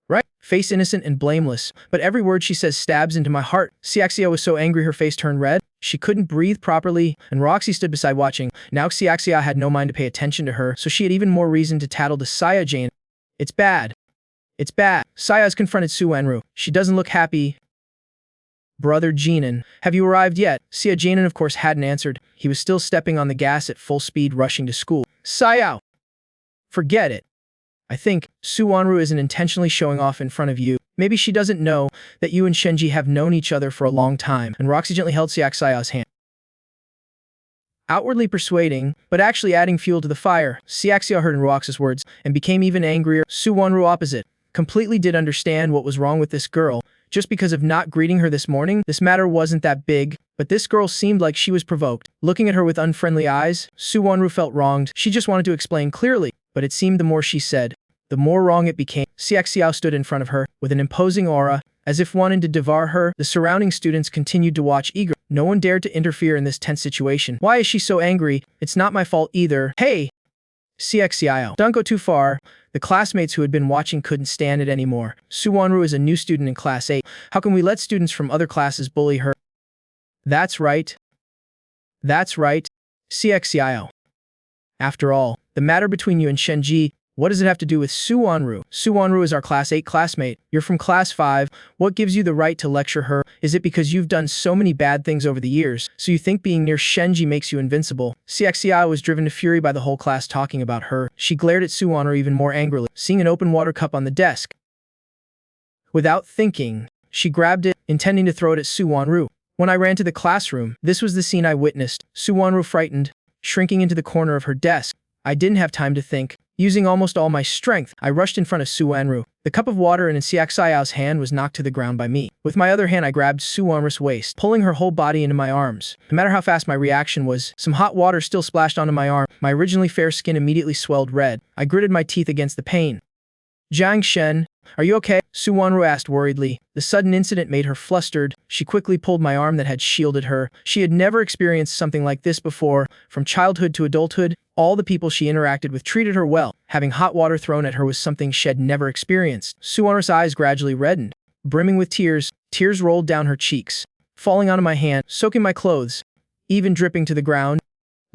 Right? Face innocent and blameless, but every word she says stabs into my heart. Xiyao was so angry her face turned red. She couldn't breathe properly, and Roxy stood beside watching. Now Xiyao had no mind to pay attention to her, so she had even more reason to tattle to Xia Jane. It's bad. It's bad. Xia has confronted Su Wanrou. She doesn't look happy. Brother Jinan, have you arrived yet? Xia Jinan of course hadn't answered. He was still stepping on the gas at full speed rushing to school. Xiyao! Forget it. I think Su Wanrou isn't intentionally showing off in front of you. Maybe she doesn't know that you and Shenji have known each other for a long time. And Roxy gently held Xiao's hand. Outwardly persuading, but actually adding fuel to the fire, Xiao heard in Roxy's words and became even angrier. Su Wanrou opposite completely did understand what was wrong with this girl. Just because of not greeting her this morning, this matter wasn't that big, but this girl seemed like she was provoked. Looking at her with unfriendly eyes, Su Wanrou felt wronged. She just wanted to explain clearly, but it seemed the more she said, the more wrong it became. Xiao stood in front of her, with an imposing aura, as if wanting to devour her. The surrounding students continued to watch eagerly. No one dared to interfere in this tense situation. Why is she so angry? It's not my fault either. Hey! Xiyao. Don't go too far. The classmates who had been watching couldn't stand it anymore. Su Wanrou is a new student in Class 8. How can we let students from other classes bully her? That's right. That's right. Xiyao. After all, the matter between you and Shenji, what does it have to do with Su Wanrou? Su Wanrou is our Class 8 classmate. You're from Class 5. What gives you the right to lecture her? Is it because you've done so many bad things over the years, so you think being near Shenji makes you invincible? Xiyao was driven to fury by the whole class talking about her. She glared at Su Wanrou even more angrily, seeing an open water cup on the desk. Without thinking, she grabbed it, intending to throw it at Su Wanrou. When I ran to the classroom, this was the scene I witnessed. Su Wanrou frightened, shrinking into the corner of her desk. I didn't have time to think. Using almost all my strength, I rushed in front of Su Wanrou. The cup of water in Xiao's hand was knocked to the ground by me. With my other hand, I grabbed Su Wanrou's waist, pulling her whole body into my arms. No matter how fast my reaction was, some hot water still splashed onto my arm. My originally fair skin immediately swelled red. I gritted my teeth against the pain. Jiang Shen, are you okay? Su Wanrou asked worriedly. The sudden incident made her flustered. She quickly pulled my arm that had shielded her. She had never experienced something like this before. From childhood to adulthood, all the people she interacted with treated her well. Having hot water thrown at her was something she had never experienced. Su Wanrou's eyes gradually reddened. Brimming with tears, tears rolled down her cheeks, falling onto my hand, soaking my clothes, even dripping to the ground.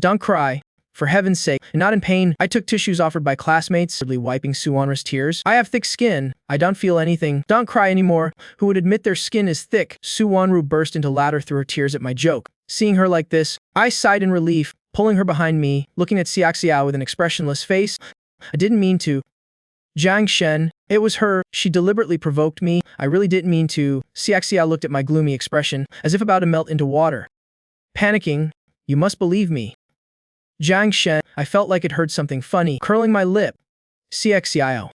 Don't cry. For heaven's sake, and not in pain. I took tissues offered by classmates, wiping Su Wanrou's tears. I have thick skin. I don't feel anything. Don't cry anymore. Who would admit their skin is thick? Su Wanrou burst into laughter through her tears at my joke. Seeing her like this, I sighed in relief, pulling her behind me, looking at Xiao with an expressionless face. I didn't mean to. Jiang Shen, it was her. She deliberately provoked me. I really didn't mean to. Xiao looked at my gloomy expression, as if about to melt into water. Panicking, you must believe me. Jiang Shen, I felt like it heard something funny, curling my lip. Xiyao.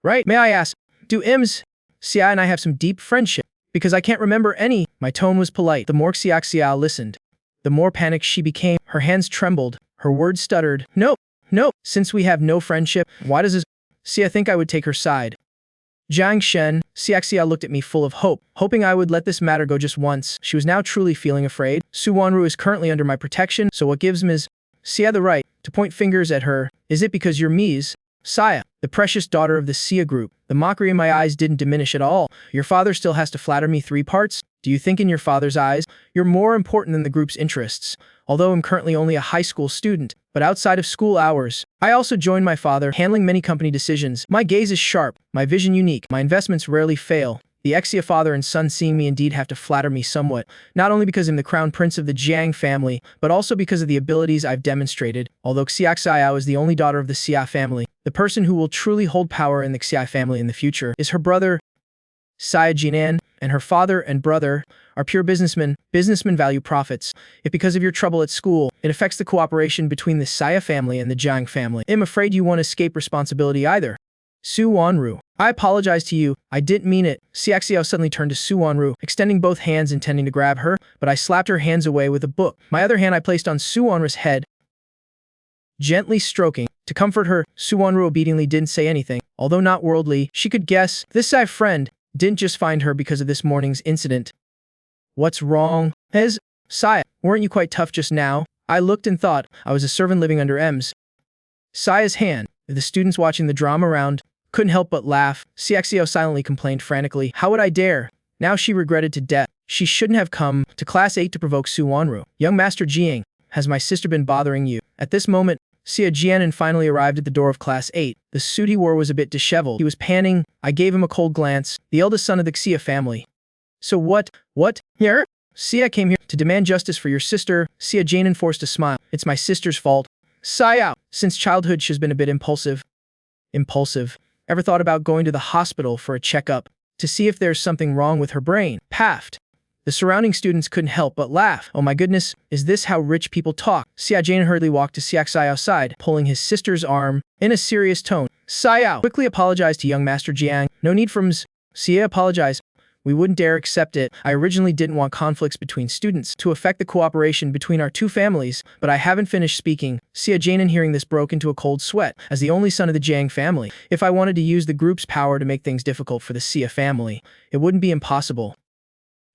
Right, may I ask, do Xia and I have some deep friendship? Because I can't remember any. My tone was polite. The more Xiao listened, the more panicked she became. Her hands trembled, her words stuttered. No, since we have no friendship, why does this? Xia think I would take her side? Jiang Shen, Xia looked at me full of hope, hoping I would let this matter go just once. She was now truly feeling afraid. Su Wanrou is currently under my protection, so what gives Ms. Xia the right to point fingers at her? Is it because you're Ms. Xia, the precious daughter of the Xia group? The mockery in my eyes didn't diminish at all. Your father still has to flatter me 3 parts? Do you think in your father's eyes, you're more important than the group's interests? Although I'm currently only a high school student, but outside of school hours, I also joined my father, handling many company decisions. My gaze is sharp, my vision unique, my investments rarely fail. The Xia father and son seeing me indeed have to flatter me somewhat, not only because I'm the crown prince of the Jiang family, but also because of the abilities I've demonstrated. Although Xiyao is the only daughter of the Xia family, the person who will truly hold power in the Xia family in the future is her brother, Xia Jinan, and her father and brother are pure businessmen. Businessmen value profits. If because of your trouble at school, it affects the cooperation between the Xia family and the Jiang family, I'm afraid you won't escape responsibility either. Su Wanrou. I apologize to you. I didn't mean it. Xiyao suddenly turned to Su Wanrou, extending both hands intending to grab her, but I slapped her hands away with a book. My other hand I placed on Su Wanrou's head, gently stroking. To comfort her, Su Wanrou obediently didn't say anything. Although not worldly, she could guess this Xiyao friend didn't just find her because of this morning's incident. What's wrong? Xiyao, weren't you quite tough just now? I looked and thought I was a servant living under Xiao's hand. The students watching the drama around couldn't help but laugh. Xiyao silently complained frantically. How would I dare? Now she regretted to death. She shouldn't have come to class 8 to provoke Su Wanrou. Young Master Jiang, has my sister been bothering you? At this moment, Jiang finally arrived at the door of class 8. The suit he wore was a bit disheveled. He was panting. I gave him a cold glance. The eldest son of the Xia family. So what? Here? Xia came here to demand justice for your sister. Jiang forced a smile. It's my sister's fault. Xiyao, since childhood she's been a bit impulsive. Ever thought about going to the hospital for a checkup to see if there's something wrong with her brain? Paffed. The surrounding students couldn't help but laugh. Oh my goodness, is this how rich people talk? Jiang hurriedly walked to Xiao's side, pulling his sister's arm in a serious tone. Xiyao quickly apologized to young Master Jiang. No need for Xia apologized. We wouldn't dare accept it. I originally didn't want conflicts between students to affect the cooperation between our two families, but I haven't finished speaking. Jiang hearing this broke into a cold sweat. As the only son of the Jiang family, if I wanted to use the group's power to make things difficult for the Xia family, it wouldn't be impossible.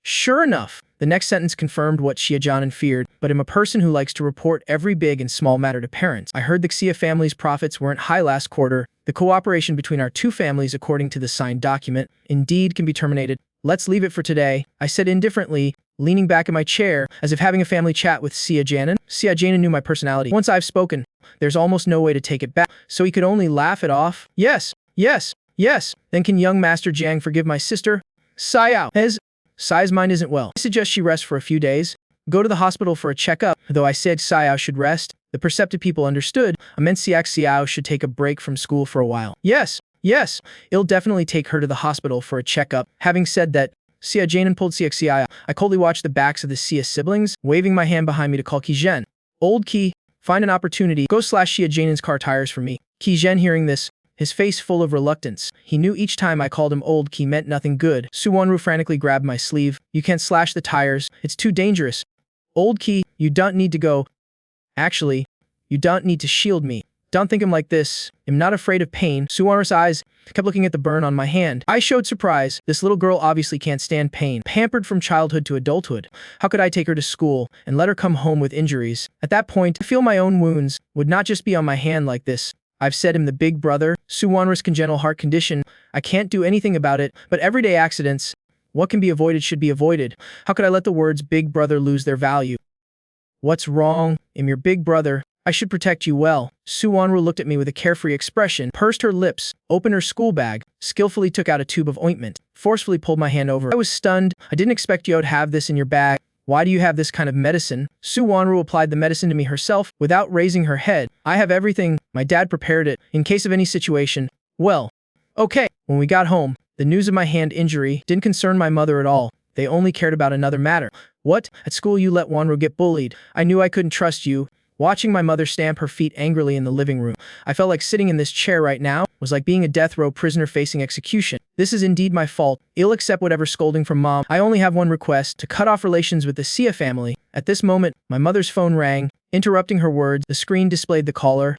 Sure enough, the next sentence confirmed what Jiang feared, but I'm a person who likes to report every big and small matter to parents. I heard the Xia family's profits weren't high last quarter. The cooperation between our two families, according to the signed document, indeed can be terminated. Let's leave it for today, I said indifferently, leaning back in my chair, as if having a family chat with Jiang. Jiang knew my personality. Once I've spoken, there's almost no way to take it back, so he could only laugh it off. Yes. Then can young Master Jiang forgive my sister? Xiao's mind isn't well. I suggest she rest for a few days. Go to the hospital for a checkup. Though I said Xiyao should rest, the perceptive people understood. I meant Xiyao should take a break from school for a while. Yes, it'll definitely take her to the hospital for a checkup. Having said that, Jiang pulled Xiyao. I coldly watched the backs of the Xia siblings, waving my hand behind me to call Zhen. Old Qi, find an opportunity. Go slash Jiang's car tires for me. Zhen hearing this, his face full of reluctance. He knew each time I called him Old Qi meant nothing good. Su Wanrou frantically grabbed my sleeve. You can't slash the tires. It's too dangerous. Old Qi, you don't need to go. Actually, you don't need to shield me. Don't think I'm like this. I'm not afraid of pain. Su Wanrou's eyes kept looking at the burn on my hand. I showed surprise. This little girl obviously can't stand pain. Pampered from childhood to adulthood. How could I take her to school and let her come home with injuries? At that point, I feel my own wounds would not just be on my hand like this. I've said him the big brother. Su Wanrou's congenital heart condition. I can't do anything about it, but everyday accidents, what can be avoided should be avoided. How could I let the words big brother lose their value? What's wrong? I'm your big brother. I should protect you well. Su Wanrou looked at me with a carefree expression, pursed her lips, opened her school bag, skillfully took out a tube of ointment, forcefully pulled my hand over. I was stunned. I didn't expect you to have this in your bag. Why do you have this kind of medicine? Su Wanrou applied the medicine to me herself, without raising her head. I have everything. My dad prepared it, in case of any situation. Well, okay. When we got home, the news of my hand injury didn't concern my mother at all. They only cared about another matter. What? At school you let Wanrou get bullied. I knew I couldn't trust you. Watching my mother stamp her feet angrily in the living room, I felt like sitting in this chair right now was like being a death row prisoner facing execution. This is indeed my fault. I'll accept whatever scolding from mom. I only have one request, to cut off relations with the Xia family. At this moment, my mother's phone rang, interrupting her words. The screen displayed the caller.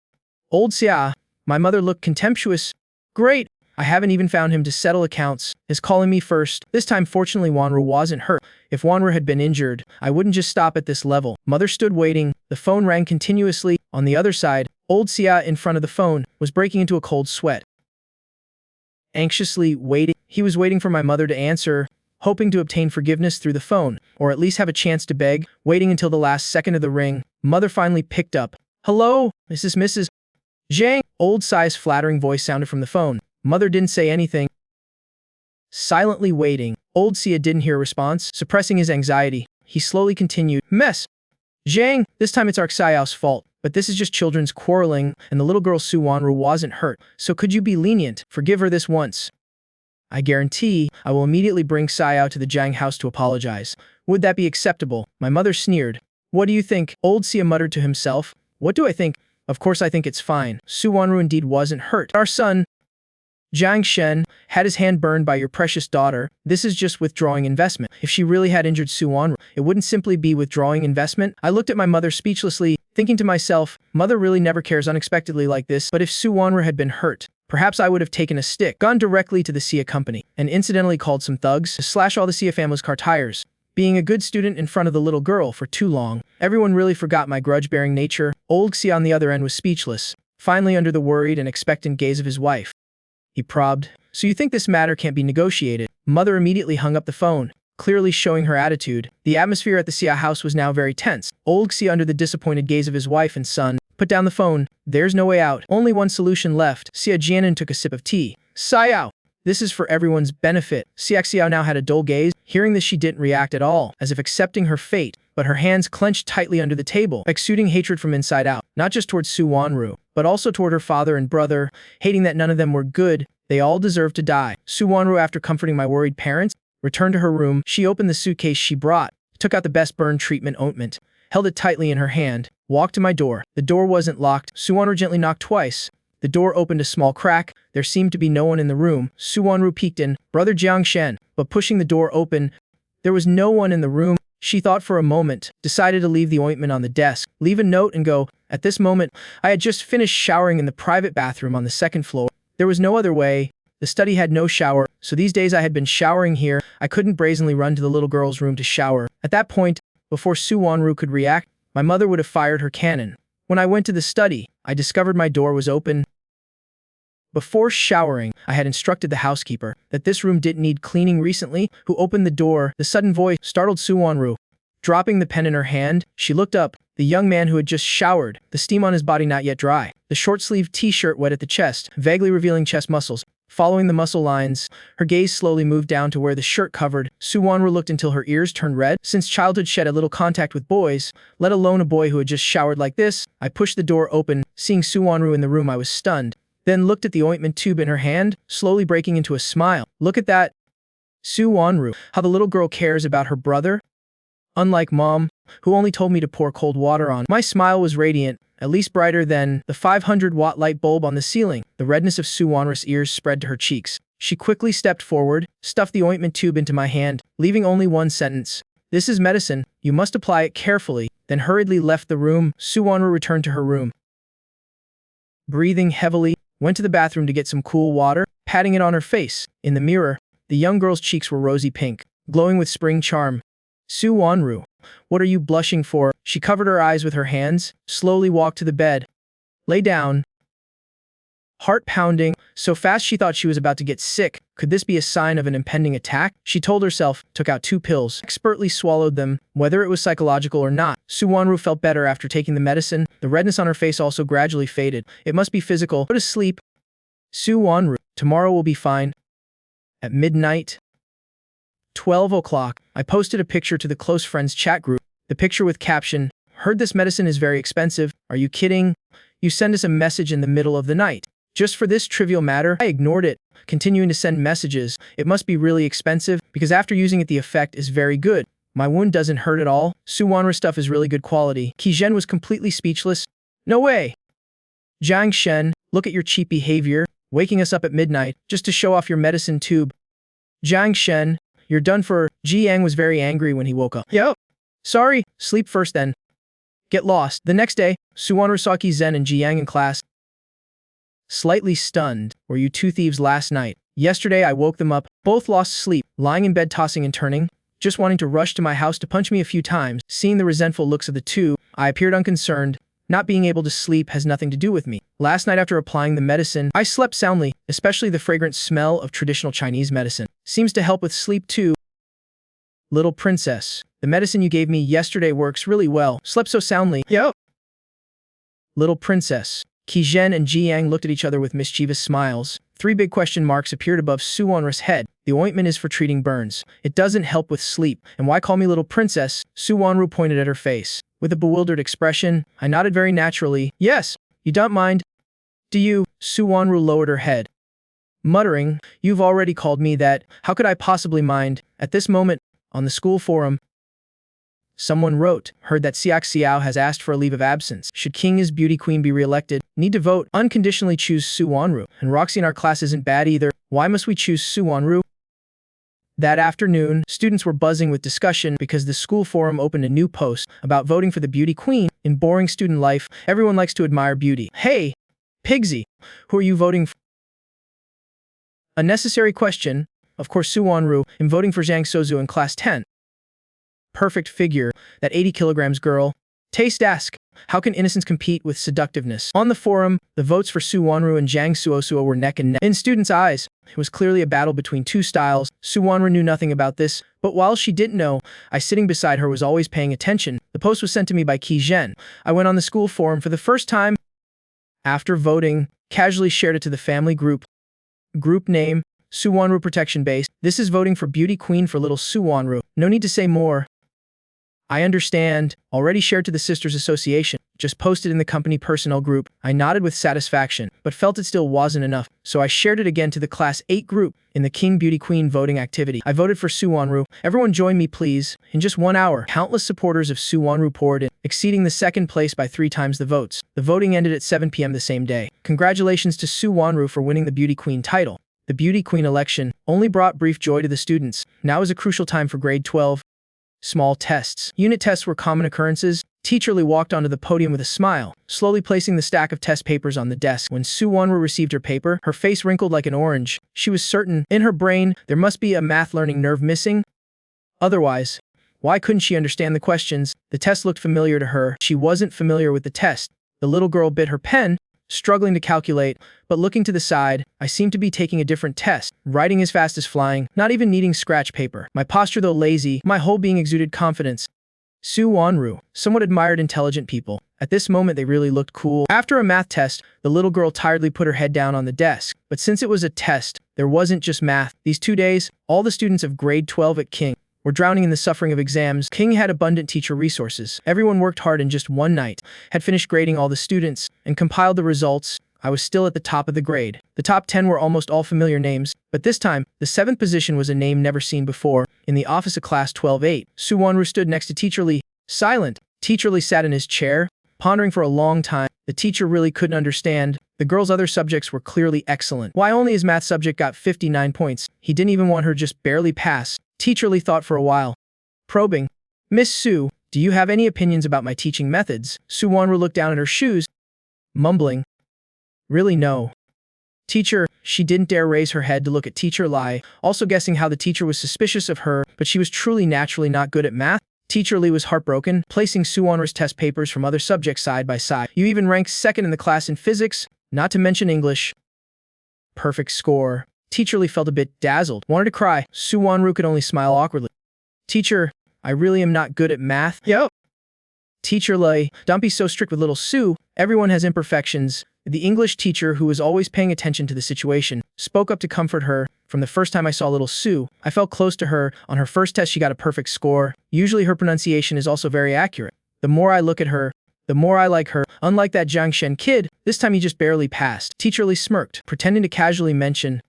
Old Xia. My mother looked contemptuous. Great. I haven't even found him to settle accounts. Is calling me first. This time, fortunately, Wanrou wasn't hurt. If Wanrou had been injured, I wouldn't just stop at this level. Mother stood waiting. The phone rang continuously. On the other side, old Xia in front of the phone was breaking into a cold sweat. Anxiously waiting. He was waiting for my mother to answer, hoping to obtain forgiveness through the phone, or at least have a chance to beg, waiting until the last second of the ring. Mother finally picked up. Hello? Is this Mrs. Jiang? Old Xia's flattering voice sounded from the phone. Mother didn't say anything. Silently waiting, old Xia didn't hear a response. Suppressing his anxiety, he slowly continued. Mess. Jiang, this time it's our Xiao's fault, but this is just children's quarreling, and the little girl Su Wanrou wasn't hurt, so could you be lenient? Forgive her this once. I guarantee I will immediately bring Xiyao to the Jiang house to apologize. Would that be acceptable? My mother sneered. What do you think? Old Xia muttered to himself. What do I think? Of course I think it's fine. Su Wanrou indeed wasn't hurt. Our son, Jiang Shen had his hand burned by your precious daughter. This is just withdrawing investment. If she really had injured Wanrou, it wouldn't simply be withdrawing investment. I looked at my mother speechlessly, thinking to myself, mother really never cares unexpectedly like this, but if Wanrou had been hurt, perhaps I would have taken a stick, gone directly to the Xia company, and incidentally called some thugs to slash all the Xia family's car tires. Being a good student in front of the little girl for too long, everyone really forgot my grudge-bearing nature. Old Xia on the other end was speechless, finally under the worried and expectant gaze of his wife. He probed, so you think this matter can't be negotiated? Mother immediately hung up the phone, clearly showing her attitude. The atmosphere at the Xia house was now very tense. Old Xia, under the disappointed gaze of his wife and son, put down the phone. There's no way out. Only one solution left. Xia Jianan took a sip of tea. Xiyao! This is for everyone's benefit. Xiao now had a dull gaze. Hearing this, she didn't react at all, as if accepting her fate, but her hands clenched tightly under the table, exuding hatred from inside out, not just towards Wanrou, but also toward her father and brother, hating that none of them were good. They all deserved to die. Wanrou, after comforting my worried parents, returned to her room. She opened the suitcase she brought, took out the best burn treatment ointment, held it tightly in her hand, walked to my door. The door wasn't locked. Wanrou gently knocked twice. The door opened a small crack. There seemed to be no one in the room. Wanrou peeked in, brother Jiang Shen, but pushing the door open, there was no one in the room. She thought for a moment, decided to leave the ointment on the desk, leave a note and go. At this moment, I had just finished showering in the private bathroom on the second floor. There was no other way. The study had no shower, so these days I had been showering here. I couldn't brazenly run to the little girl's room to shower. At that point, before Wanrou could react, my mother would have fired her cannon. When I went to the study, I discovered my door was open. Before showering, I had instructed the housekeeper that this room didn't need cleaning recently, who opened the door. The sudden voice startled Wanrou. Dropping the pen in her hand, she looked up. The young man who had just showered, the steam on his body not yet dry, the short-sleeved t-shirt wet at the chest, vaguely revealing chest muscles. Following the muscle lines, her gaze slowly moved down to where the shirt covered. Wanrou looked until her ears turned red. Since childhood she had a little contact with boys, let alone a boy who had just showered like this. I pushed the door open. Seeing Wanrou in the room, I was stunned. Then looked at the ointment tube in her hand, slowly breaking into a smile. Look at that. Wanrou, how the little girl cares about her brother. Unlike Mom, who only told me to pour cold water on. My smile was radiant, at least brighter than the 500-watt light bulb on the ceiling. The redness of Wanrou's ears spread to her cheeks. She quickly stepped forward, stuffed the ointment tube into my hand, leaving only one sentence. This is medicine. You must apply it carefully. Then hurriedly left the room. Wanrou returned to her room. Breathing heavily, went to the bathroom to get some cool water, patting it on her face. In the mirror, the young girl's cheeks were rosy pink, glowing with spring charm. Wanrou, what are you blushing for? She covered her eyes with her hands, slowly walked to the bed. Lay down. Heart pounding, so fast she thought she was about to get sick. Could this be a sign of an impending attack? She told herself, took out 2 pills, expertly swallowed them. Whether it was psychological or not, Wanrou felt better after taking the medicine. The redness on her face also gradually faded. It must be physical. Go to sleep. Wanrou, tomorrow will be fine. At midnight, 12 o'clock, I posted a picture to the close friends chat group. The picture with caption, heard this medicine is very expensive. Are you kidding? You send us a message in the middle of the night. Just for this trivial matter? I ignored it, continuing to send messages. It must be really expensive, because after using it the effect is very good. My wound doesn't hurt at all. Wanrou's stuff is really good quality. Zhen was completely speechless. No way! Jiang Shen, look at your cheap behavior, waking us up at midnight, just to show off your medicine tube. Jiang Shen, you're done for. Jiang was very angry when he woke up. Yo! Sorry, sleep first then. Get lost. The next day, Wanrou saw Zhen and Jiang in class. Slightly stunned. Were you 2 thieves last night? Yesterday I woke them up, both lost sleep, lying in bed tossing and turning, just wanting to rush to my house to punch me a few times. Seeing the resentful looks of the two, I appeared unconcerned. Not being able to sleep has nothing to do with me. Last night after applying the medicine, I slept soundly, especially the fragrant smell of traditional Chinese medicine. Seems to help with sleep too. Little princess, the medicine you gave me yesterday works really well. Slept so soundly. Yo! Little princess. Zhen and Jiang looked at each other with mischievous smiles. 3 big question marks appeared above Wanrou's head. The ointment is for treating burns. It doesn't help with sleep. And why call me little princess? Wanrou pointed at her face. With a bewildered expression, I nodded very naturally. Yes, you don't mind. Do you? Wanrou lowered her head. Muttering, you've already called me that. How could I possibly mind? At this moment, on the school forum, Someone wrote, heard that Xiyao has asked for a leave of absence. Should King's beauty queen be re-elected? Need to vote. Unconditionally choose Wanrou. And Roxy in our class isn't bad either. Why must we choose Wanrou? That afternoon, students were buzzing with discussion because the school forum opened a new post about voting for the beauty queen. In boring student life, everyone likes to admire beauty. Hey, Pigsy, who are you voting for? A necessary question. Of course, Wanrou. I'm voting for Jiang Sozu in class 10. Perfect figure, that 80 kilograms girl. Taste ask. How can innocence compete with seductiveness? On the forum, the votes for Wanrou and Jiang Sozu were neck and neck. In students' eyes, it was clearly a battle between two styles. Wanrou knew nothing about this, but while she didn't know, I sitting beside her was always paying attention. The post was sent to me by Shen. I went on the school forum for the first time. After voting, casually shared it to the family group. Group name, Wanrou Protection Base. This is voting for beauty queen for little Wanrou. No need to say more. I understand. Already shared to the Sisters Association. Just posted in the company personnel group. I nodded with satisfaction, but felt it still wasn't enough, so I shared it again to the Class 8 group. In the King Beauty Queen voting activity, I voted for Wanrou. Everyone join me, please. In just 1 hour, countless supporters of Wanrou poured in, exceeding the second place by 3 times the votes. The voting ended at 7 p.m. the same day. Congratulations to Wanrou for winning the Beauty Queen title. The Beauty Queen election only brought brief joy to the students. Now is a crucial time for grade 12. Small tests. Unit tests were common occurrences. Teacher Lee walked onto the podium with a smile, slowly placing the stack of test papers on the desk. When Wanrou received her paper, her face wrinkled like an orange. She was certain, in her brain, there must be a math learning nerve missing. Otherwise, why couldn't she understand the questions? The test looked familiar to her. She wasn't familiar with the test. The little girl bit her pen, struggling to calculate, but looking to the side, I seemed to be taking a different test, writing as fast as flying, not even needing scratch paper. My posture, though lazy, my whole being exuded confidence. Wanrou, somewhat admired intelligent people. At this moment, they really looked cool. After a math test, the little girl tiredly put her head down on the desk. But since it was a test, there wasn't just math. These 2 days, all the students of grade 12 at King were drowning in the suffering of exams. King had abundant teacher resources. Everyone worked hard in just one night, had finished grading all the students, and compiled the results. I was still at the top of the grade. The top 10 were almost all familiar names, but this time, the 7th position was a name never seen before. In the office of class 12-8, Wanrou stood next to Teacher Lee, silent. Teacher Lee sat in his chair, pondering for a long time. The teacher really couldn't understand. The girl's other subjects were clearly excellent. Why only his math subject got 59 points? He didn't even want her just barely pass. Teacher Lee thought for a while. Probing. Miss Su, do you have any opinions about my teaching methods? Wanrou looked down at her shoes, mumbling. Really no. Teacher, she didn't dare raise her head to look at Teacher Lee, also guessing how the teacher was suspicious of her, but she was truly naturally not good at math. Teacher Lee was heartbroken, placing Wanrou's test papers from other subjects side by side. You even ranked 2nd in the class in physics, not to mention English. Perfect score. Teacher Lee felt a bit dazzled, wanted to cry. Wanrou could only smile awkwardly. Teacher, I really am not good at math. Yep. Teacher Lee, don't be so strict with little Su. Everyone has imperfections. The English teacher, who was always paying attention to the situation, spoke up to comfort her. From the first time I saw little Su, I felt close to her. On her first test, she got a perfect score. Usually her pronunciation is also very accurate. The more I look at her, the more I like her. Unlike that Jiang Shen kid, this time he just barely passed. Teacher Lee smirked, pretending to casually mention,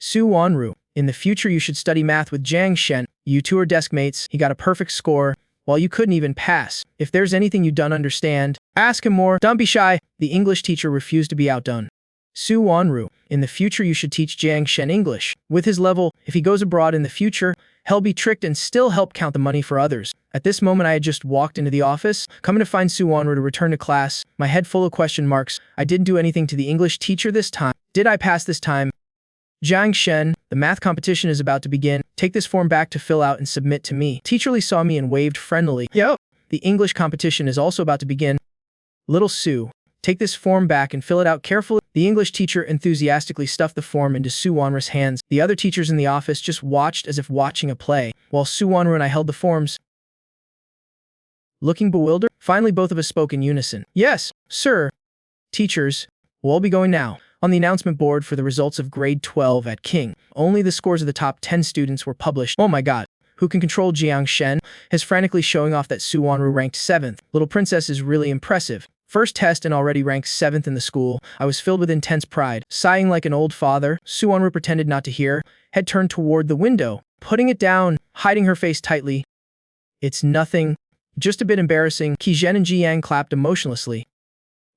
Wanrou, in the future you should study math with Jiang Shen. You two are desk mates. He got a perfect score, while you couldn't even pass. If there's anything you don't understand, ask him more. Don't be shy. The English teacher refused to be outdone. Wanrou, in the future you should teach Jiang Shen English. With his level, if he goes abroad in the future, he'll be tricked and still help count the money for others. At this moment I had just walked into the office, coming to find Wanrou to return to class, my head full of question marks. I didn't do anything to the English teacher this time. Did I pass this time? Jiang Shen, the math competition is about to begin. Take this form back to fill out and submit to me. Teacher Lee saw me and waved friendlily. Yep. The English competition is also about to begin. Little Su, take this form back and fill it out carefully. The English teacher enthusiastically stuffed the form into Wanrou's hands. The other teachers in the office just watched as if watching a play, while Wanrou and I held the forms. Looking bewildered, finally both of us spoke in unison. Yes, sir. Teachers, we'll all be going now. On the announcement board for the results of grade 12 at King, only the scores of the top 10 students were published. Oh my god, who can control Jiang Shen? Is frantically showing off that Wanrou ranked 7th. Little princess is really impressive. First test and already ranked 7th in the school. I was filled with intense pride. Sighing like an old father, Wanrou pretended not to hear, head turned toward the window, putting it down, hiding her face tightly. It's nothing. Just a bit embarrassing. Zhen and Jiang clapped emotionlessly.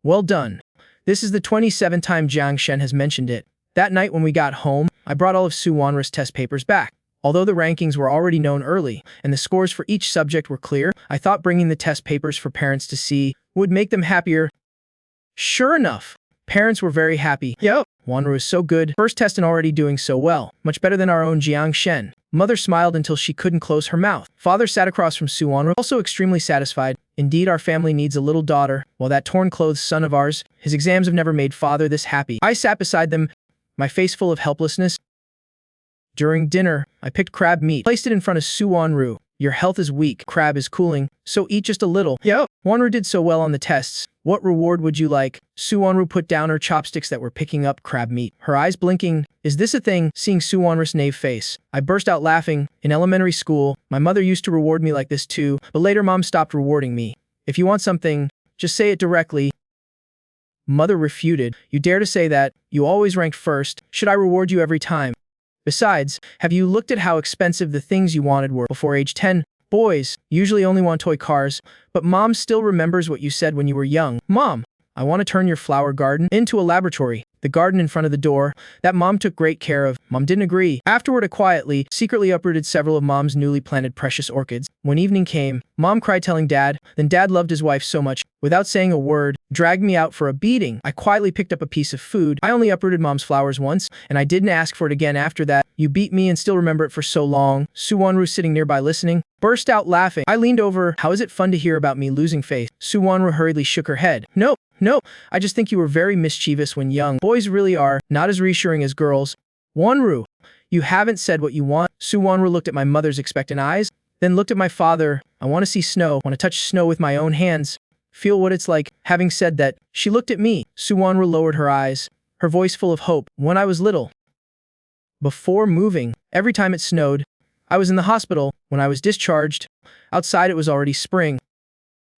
Well done. This is the 27th time Jiang Shen has mentioned it. That night when we got home, I brought all of Su Wanrou's test papers back. Although the rankings were already known early, and the scores for each subject were clear, I thought bringing the test papers for parents to see would make them happier. Sure enough, parents were very happy. Yo, Wanrou is so good. First test and already doing so well. Much better than our own Jiang Shen. Mother smiled until she couldn't close her mouth. Father sat across from Su Wanrou, also extremely satisfied. Indeed, our family needs a little daughter. While that torn-clothes son of ours, his exams have never made father this happy. I sat beside them, my face full of helplessness. During dinner, I picked crab meat, placed it in front of Su Wanrou. Your health is weak, crab is cooling, so eat just a little. Yo! Wanrou did so well on the tests. What reward would you like? Su Wanrou put down her chopsticks that were picking up crab meat, her eyes blinking. Is this a thing? Seeing Su Wanrou's naive face, I burst out laughing. In elementary school, my mother used to reward me like this too, but later mom stopped rewarding me. If you want something, just say it directly. Mother refuted. You dare to say that? You always ranked first. Should I reward you every time? Besides, have you looked at how expensive the things you wanted were before age 10? Boys usually only want toy cars, but mom still remembers what you said when you were young. Mom, I want to turn your flower garden into a laboratory. The garden in front of the door that mom took great care of. Mom didn't agree. Afterward, I quietly, secretly uprooted several of mom's newly planted precious orchids. When evening came, mom cried telling dad. Then dad loved his wife so much, without saying a word, dragged me out for a beating. I quietly picked up a piece of food. I only uprooted mom's flowers once, and I didn't ask for it again after that. You beat me and still remember it for so long. Su Wanrou, sitting nearby listening, burst out laughing. I leaned over. How is it fun to hear about me losing faith? Su Wanrou hurriedly shook her head. No, I just think you were very mischievous when young. Boys really are, not as reassuring as girls. Wanrou, you haven't said what you want. Su Wanrou looked at my mother's expectant eyes, then looked at my father. I want to see snow, want to touch snow with my own hands. Feel what it's like. Having said that, she looked at me. Su Wanrou lowered her eyes, her voice full of hope. When I was little, before moving, every time it snowed, I was in the hospital. When I was discharged, outside it was already spring.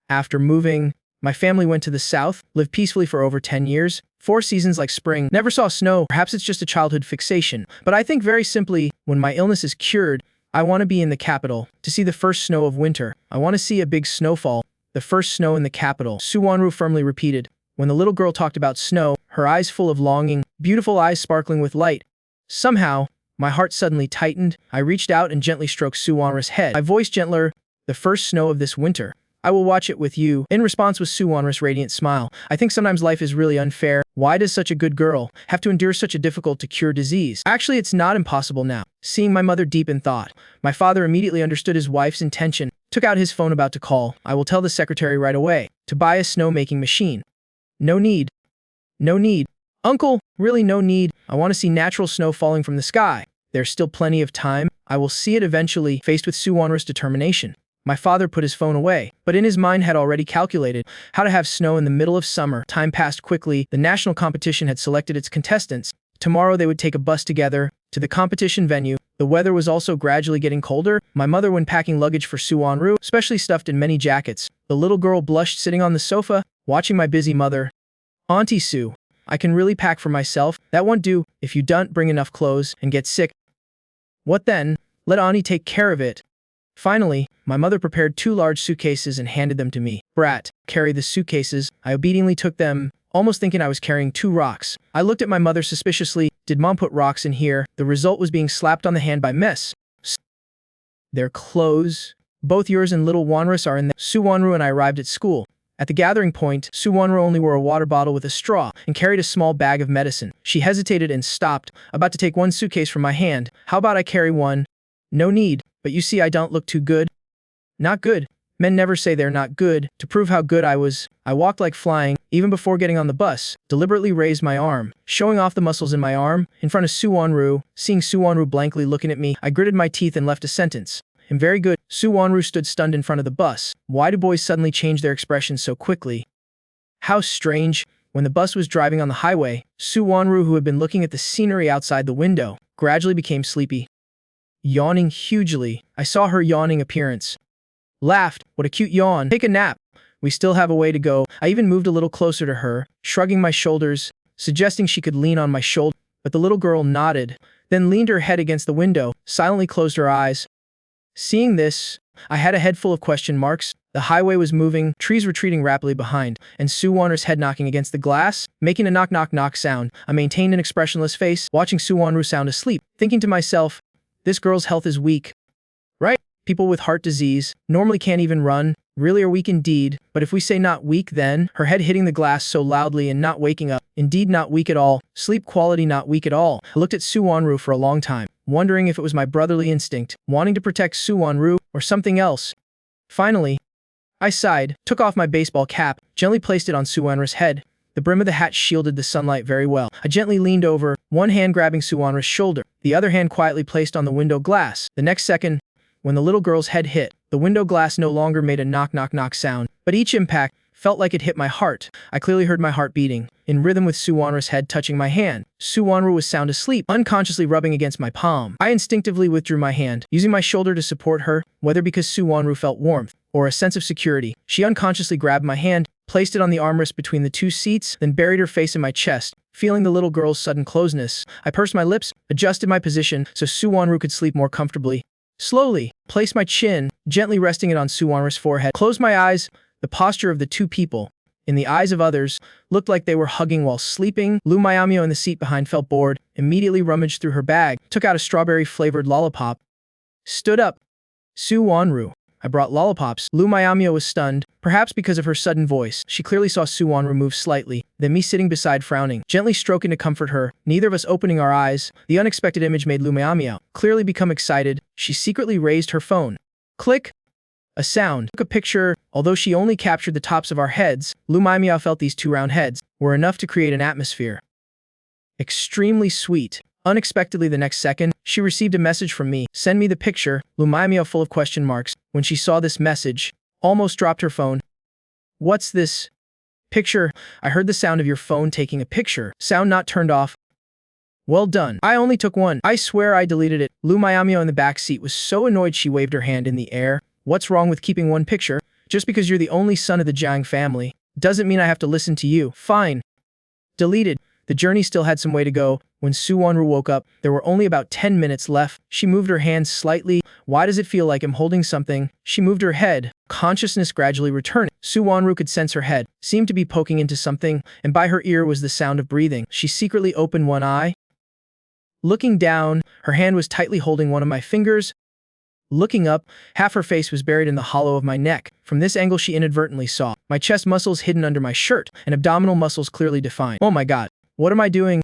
After moving, my family went to the south, lived peacefully for over 10 years. 4 seasons like spring, never saw snow. Perhaps it's just a childhood fixation. But I think very simply, when my illness is cured, I want to be in the capital, to see the first snow of winter. I want to see a big snowfall, the first snow in the capital. Su Wanrou firmly repeated. When the little girl talked about snow, her eyes full of longing, beautiful eyes sparkling with light. Somehow, my heart suddenly tightened. I reached out and gently stroked Su Wanrou's head. My voice gentler, the first snow of this winter. I will watch it with you. In response was Su Wanrou's radiant smile. I think sometimes life is really unfair. Why does such a good girl have to endure such a difficult-to-cure disease? Actually, it's not impossible now. Seeing my mother deep in thought, my father immediately understood his wife's intention, took out his phone about to call. I will tell the secretary right away to buy a snow-making machine. No need. No need. Uncle, really no need. I want to see natural snow falling from the sky. There's still plenty of time. I will see it eventually. Faced with Su Wanrou's determination, my father put his phone away, but in his mind had already calculated how to have snow in the middle of summer. Time passed quickly. The national competition had selected its contestants. Tomorrow they would take a bus together to the competition venue. The weather was also gradually getting colder. My mother, when packing luggage for Su Wanrou, specially stuffed in many jackets. The little girl blushed sitting on the sofa, watching my busy mother. Auntie Su, I can really pack for myself. That won't do if you don't bring enough clothes and get sick. What then? Let Auntie take care of it. Finally, my mother prepared 2 large suitcases and handed them to me. Brat, carry the suitcases. I obediently took them, almost thinking I was carrying 2 rocks. I looked at my mother suspiciously. Did mom put rocks in here? The result was being slapped on the hand by Miss. Their clothes. Both yours and little Wanrou are in there. Su Wanrou and I arrived at school. At the gathering point, Su Wanrou only wore a water bottle with a straw and carried a small bag of medicine. She hesitated and stopped, about to take 1 suitcase from my hand. How about I carry one? No need. But you see, I don't look too good. Not good. Men never say they're not good. To prove how good I was, I walked like flying, even before getting on the bus, deliberately raised my arm, showing off the muscles in my arm, in front of Su Wanrou. Seeing Su Wanrou blankly looking at me, I gritted my teeth and left a sentence. I'm very good. Su Wanrou stood stunned in front of the bus. Why do boys suddenly change their expressions so quickly? How strange. When the bus was driving on the highway, Su Wanrou, who had been looking at the scenery outside the window, gradually became sleepy. Yawning hugely, I saw her yawning appearance. Laughed. What a cute yawn. Take a nap. We still have a way to go. I even moved a little closer to her, shrugging my shoulders, suggesting she could lean on my shoulder. But the little girl nodded, then leaned her head against the window, silently closed her eyes. Seeing this, I had a head full of question marks. The highway was moving, trees retreating rapidly behind, and Su Wanru's head knocking against the glass, making a knock knock knock sound. I maintained an expressionless face, watching Su Wanru sound asleep, thinking to myself, this girl's health is weak. Right? People with heart disease normally can't even run, really are weak indeed, but if we say not weak then, her head hitting the glass so loudly and not waking up, indeed not weak at all, sleep quality not weak at all. I looked at Su Wanru for a long time, wondering if it was my brotherly instinct, wanting to protect Su Wanru, or something else. Finally, I sighed, took off my baseball cap, gently placed it on Su Wanru's head. The brim of the hat shielded the sunlight very well. I gently leaned over, one hand grabbing Su Wanru's shoulder, the other hand quietly placed on the window glass. The next second, when the little girl's head hit, the window glass no longer made a knock knock knock sound, but each impact felt like it hit my heart. I clearly heard my heart beating, in rhythm with Su Wanru's head touching my hand. Su Wanru was sound asleep, unconsciously rubbing against my palm. I instinctively withdrew my hand, using my shoulder to support her, whether because Su Wanru felt warmth or a sense of security. She unconsciously grabbed my hand, placed it on the armrest between the two seats, then buried her face in my chest. Feeling the little girl's sudden closeness, I pursed my lips, adjusted my position so Su Wanru could sleep more comfortably. Slowly, placed my chin, gently resting it on Su Wanru's forehead. Closed my eyes. The posture of the two people, in the eyes of others, looked like they were hugging while sleeping. Lu Miamio in the seat behind felt bored, immediately rummaged through her bag, took out a strawberry-flavored lollipop. Stood up. Su Wanru. I brought lollipops. Lu Miamio was stunned, perhaps because of her sudden voice. She clearly saw Su Wanru move slightly, then me sitting beside frowning, gently stroking to comfort her, neither of us opening our eyes. The unexpected image made Lu Miamio clearly become excited. She secretly raised her phone. Click. A sound. Took a picture. Although she only captured the tops of our heads, Lu Miamio felt these two round heads were enough to create an atmosphere. Extremely sweet. Unexpectedly the next second, she received a message from me. Send me the picture. Lu Miamio full of question marks. When she saw this message, almost dropped her phone. What's this? Picture. I heard the sound of your phone taking a picture. Sound not turned off. Well done. I only took one. I swear I deleted it. Lu Miamio in the back seat was so annoyed she waved her hand in the air. What's wrong with keeping one picture? Just because you're the only son of the Jiang family doesn't mean I have to listen to you. Fine. Deleted. The journey still had some way to go. When Su Wanru woke up, there were only about 10 minutes left. She moved her hands slightly. Why does it feel like I'm holding something? She moved her head. Consciousness gradually returned. Su Wanru could sense her head, seemed to be poking into something, and by her ear was the sound of breathing. She secretly opened one eye. Looking down, her hand was tightly holding one of my fingers. Looking up, half her face was buried in the hollow of my neck. From this angle she inadvertently saw my chest muscles hidden under my shirt, and abdominal muscles clearly defined. Oh my god. What am I doing?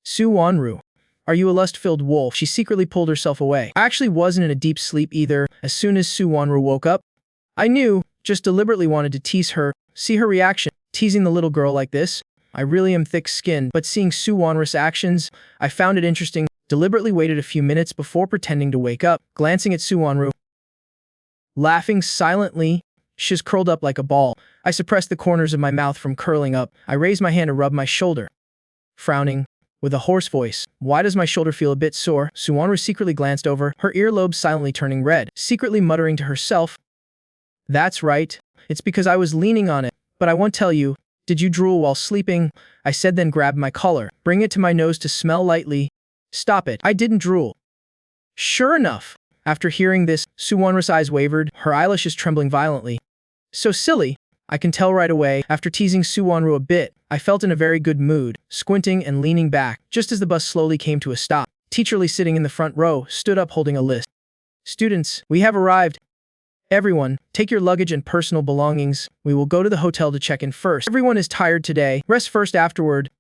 Su Wanru. Are you a lust-filled wolf? She secretly pulled herself away. I actually wasn't in a deep sleep either. As soon as Su Wanru woke up, I knew, just deliberately wanted to tease her, see her reaction. Teasing the little girl like this? I really am thick-skinned, but seeing Su Wanru's actions, I found it interesting. Deliberately waited a few minutes before pretending to wake up, glancing at Su Wanru. Laughing silently, she's curled up like a ball. I suppressed the corners of my mouth from curling up. I raised my hand to rub my shoulder. Frowning, with a hoarse voice, why does my shoulder feel a bit sore? Su Wanru secretly glanced over, her earlobes silently turning red, secretly muttering to herself. That's right, it's because I was leaning on it, but I won't tell you. Did you drool while sleeping? I said, then grabbed my collar, bring it to my nose to smell lightly. Stop it, I didn't drool. Sure enough. After hearing this, Su Wanru's eyes wavered, her eyelashes trembling violently. So silly. I can tell right away. After teasing Su Wanru a bit, I felt in a very good mood, squinting and leaning back. Just as the bus slowly came to a stop, Teacher Lee, sitting in the front row, stood up holding a list. Students, we have arrived. Everyone, take your luggage and personal belongings. We will go to the hotel to check in first. Everyone is tired today. Rest first afterward.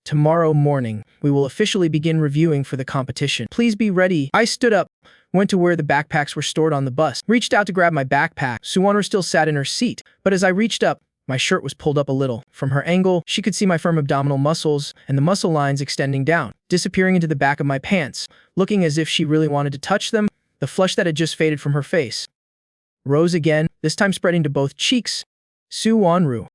Tomorrow morning, we will officially begin reviewing for the competition. Please be ready. I stood up, went to where the backpacks were stored on the bus, reached out to grab my backpack. Su Wanru still sat in her seat, but as I reached up, my shirt was pulled up a little. From her angle, she could see my firm abdominal muscles and the muscle lines extending down, disappearing into the back of my pants, looking as if she really wanted to touch them. The flush that had just faded from her face rose again, this time spreading to both cheeks. Su Wanru.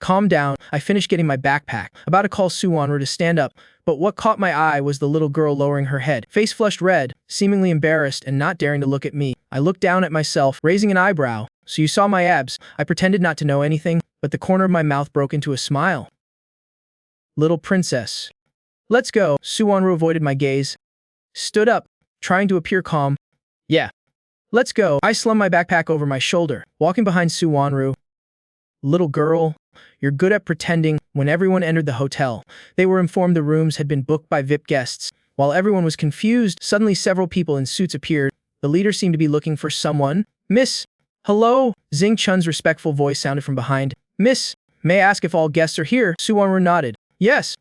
Calm down. I finished getting my backpack, about to call Su Wanru to stand up, but what caught my eye was the little girl lowering her head, face flushed red, seemingly embarrassed and not daring to look at me. I looked down at myself, raising an eyebrow. So you saw my abs. I pretended not to know anything, but the corner of my mouth broke into a smile. Little princess. Let's go. Su Wanru avoided my gaze. Stood up, trying to appear calm. Yeah. Let's go. I slung my backpack over my shoulder, walking behind Wanrou. Little girl, you're good at pretending. When everyone entered the hotel, they were informed the rooms had been booked by VIP guests. While everyone was confused, suddenly several people in suits appeared. The leader seemed to be looking for someone. Miss. Hello? Xing Chun's respectful voice sounded from behind. Miss, may I ask if all guests are here? Wanrou nodded. Yes.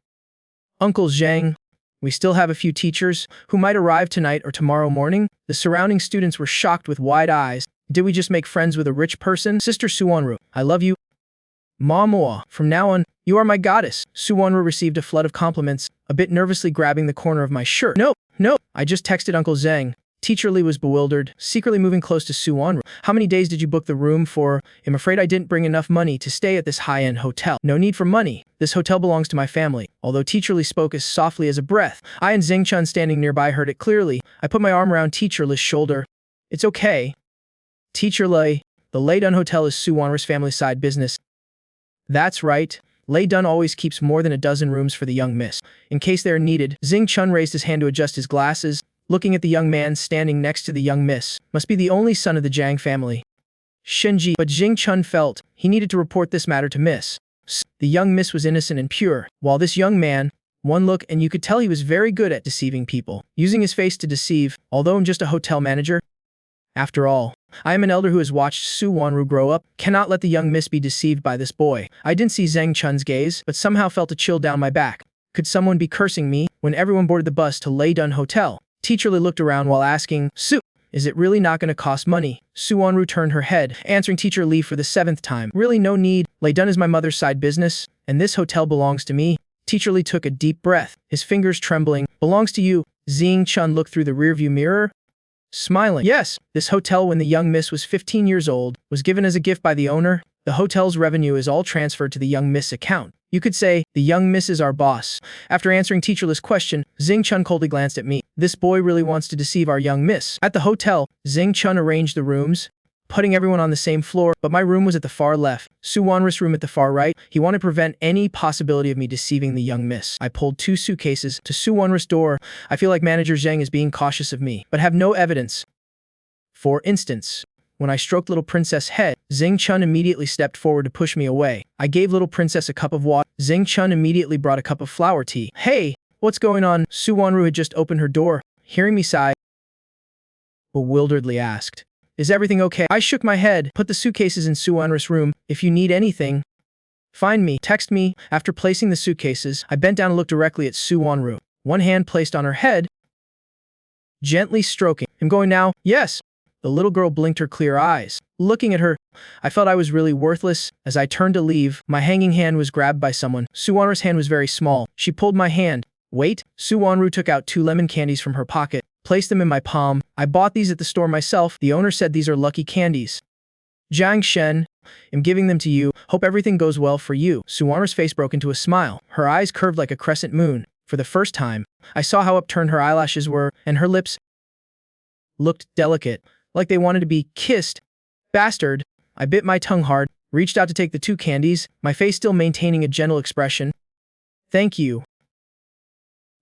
Uncle Jiang. We still have a few teachers who might arrive tonight or tomorrow morning. The surrounding students were shocked with wide eyes. Did we just make friends with a rich person? Sister Wanrou, I love you. Manhwa, from now on, you are my goddess. Wanrou received a flood of compliments, a bit nervously grabbing the corner of my shirt. No, I just texted Uncle Zhang. Teacher Li was bewildered, secretly moving close to Wanrou. How many days did you book the room for? I'm afraid I didn't bring enough money to stay at this high-end hotel. No need for money. This hotel belongs to my family. Although Teacher Li spoke as softly as a breath, I and Xing Chun standing nearby heard it clearly. I put my arm around Teacher Li's shoulder. It's okay. Teacher Li, the Lei Dun Hotel is Wanrou's family side business. That's right. Lei Dun always keeps more than a dozen rooms for the young miss. In case they are needed, Xing Chun raised his hand to adjust his glasses, looking at the young man standing next to the young miss. Must be the only son of the Jiang family. Shenji, but Xing Chun felt he needed to report this matter to Miss. The young miss was innocent and pure, while this young man, one look and you could tell he was very good at deceiving people, using his face to deceive, although I'm just a hotel manager. After all, I am an elder who has watched Wanrou grow up, cannot let the young miss be deceived by this boy. I didn't see Xing Chun's gaze, but somehow felt a chill down my back. Could someone be cursing me? When everyone boarded the bus to Lei Dun Hotel, Teacher Li looked around while asking, is it really not going to cost money? Wanrou turned her head, answering Teacher Li for the 7th time. Really no need. Lei Dun is my mother's side business, and this hotel belongs to me. Teacher Li took a deep breath, his fingers trembling. Belongs to you. Xing Chun looked through the rearview mirror, smiling. Yes, this hotel when the young miss was 15 years old, was given as a gift by the owner. The hotel's revenue is all transferred to the young miss account. You could say, the young miss is our boss. After answering Teacher Li's question, Xing Chun coldly glanced at me. This boy really wants to deceive our young miss. At the hotel, Xing Chun arranged the rooms, putting everyone on the same floor, but my room was at the far left, Wanrou's room at the far right. He wanted to prevent any possibility of me deceiving the young miss. I pulled 2 suitcases to Wanrou's door. I feel like Manager Jiang is being cautious of me, but have no evidence. For instance, when I stroked little princess' head, Xing Chun immediately stepped forward to push me away. I gave little princess a cup of water. Xing Chun immediately brought a cup of flower tea. Hey, what's going on? Wanrou had just opened her door, hearing me sigh, bewilderedly asked, is everything okay? I shook my head. Put the suitcases in Wanrou's room. If you need anything, find me, text me. After placing the suitcases, I bent down and looked directly at Wanrou. One hand placed on her head, gently stroking. I'm going now? Yes. The little girl blinked her clear eyes. Looking at her, I felt I was really worthless. As I turned to leave, my hanging hand was grabbed by someone. Wanrou's hand was very small. She pulled my hand. Wait. Wanrou took out 2 lemon candies from her pocket, placed them in my palm. I bought these at the store myself. The owner said these are lucky candies. Jiang Shen, I'm giving them to you. Hope everything goes well for you. Wanrou's face broke into a smile. Her eyes curved like a crescent moon. For the first time, I saw how upturned her eyelashes were, and her lips looked delicate, like they wanted to be kissed. Bastard. I bit my tongue hard, reached out to take the 2 candies, my face still maintaining a gentle expression. Thank you,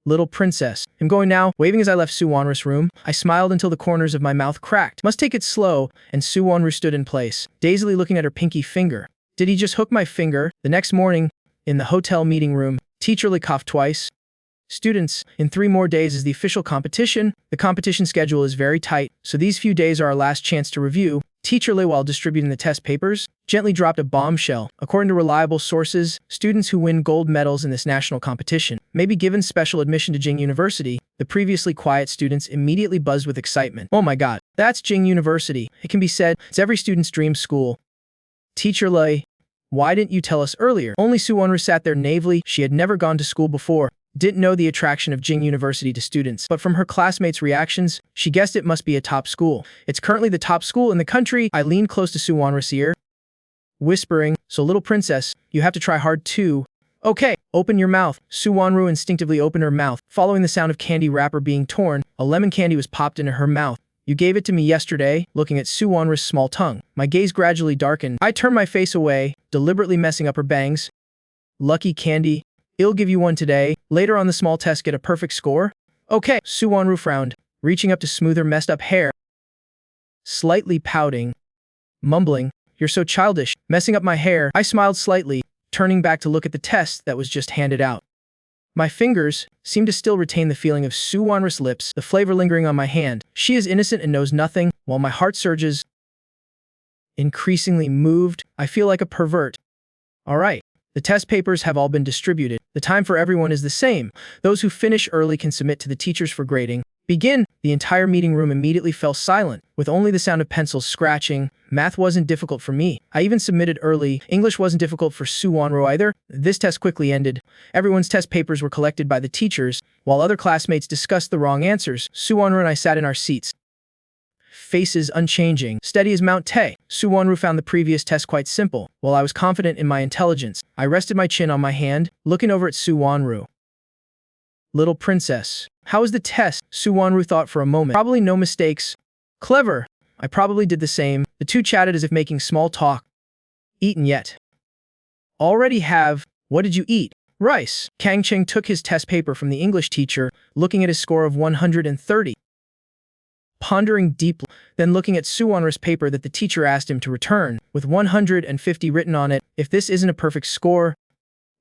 little princess. I'm going now. Waving as I left Wanrou's room, I smiled until the corners of my mouth cracked. Must take it slow, and Wanrou stood in place, dazedly looking at her pinky finger. Did he just hook my finger? The next morning, in the hotel meeting room, Teacher Li coughed twice. Students, in 3 more days is the official competition. The competition schedule is very tight, so these few days are our last chance to review. Teacher Li, while distributing the test papers, gently dropped a bombshell. According to reliable sources, students who win gold medals in this national competition may be given special admission to Jing University. The previously quiet students immediately buzzed with excitement. Oh my god, that's Jing University. It can be said, it's every student's dream school. Teacher Li, why didn't you tell us earlier? Only Wanrou sat there naively. She had never gone to school before, didn't know the attraction of Jing University to students, but from her classmates' reactions, she guessed it must be a top school. It's currently the top school in the country. I leaned close to Wanrou's ear, whispering, so little princess, you have to try hard too. Okay, open your mouth. Wanrou instinctively opened her mouth. Following the sound of candy wrapper being torn, a lemon candy was popped into her mouth. You gave it to me yesterday, looking at Wanrou's small tongue. My gaze gradually darkened. I turned my face away, deliberately messing up her bangs. Lucky candy. I'll give you one today. Later on the small test get a perfect score? Okay. Wanrou frowned, reaching up to smooth her messed up hair. slightly pouting, mumbling, "You're so childish," messing up my hair. I smiled slightly, turning back to look at the test that was just handed out. My fingers seemed to still retain the feeling of Su Wanrou's lips, the flavor lingering on my hand. She is innocent and knows nothing, while my heart surges. Increasingly moved, I feel like a pervert. All right. The test papers have all been distributed. The time for everyone is the same. Those who finish early can submit to the teachers for grading. Begin. The entire meeting room immediately fell silent, with only the sound of pencils scratching. Math wasn't difficult for me. I even submitted early. English wasn't difficult for Su Wanrou either. This test quickly ended. Everyone's test papers were collected by the teachers, while other classmates discussed the wrong answers. Su Wanrou and I sat in our seats, faces unchanging, steady as Mount Tae. Su Wanrou found the previous test quite simple. While I was confident in my intelligence, I rested my chin on my hand, looking over at Su Wanrou. "Little princess, how was the test?" Su Wanrou thought for a moment. "Probably no mistakes." "Clever." I probably did the same. The two chatted as if making small talk. "Eaten yet?" "Already have." "What did you eat?" "Rice." Kang Cheng took his test paper from the English teacher, looking at his score of 130. Pondering deeply, then looking at Su Wanrou's paper that the teacher asked him to return, with 150 written on it. If this isn't a perfect score,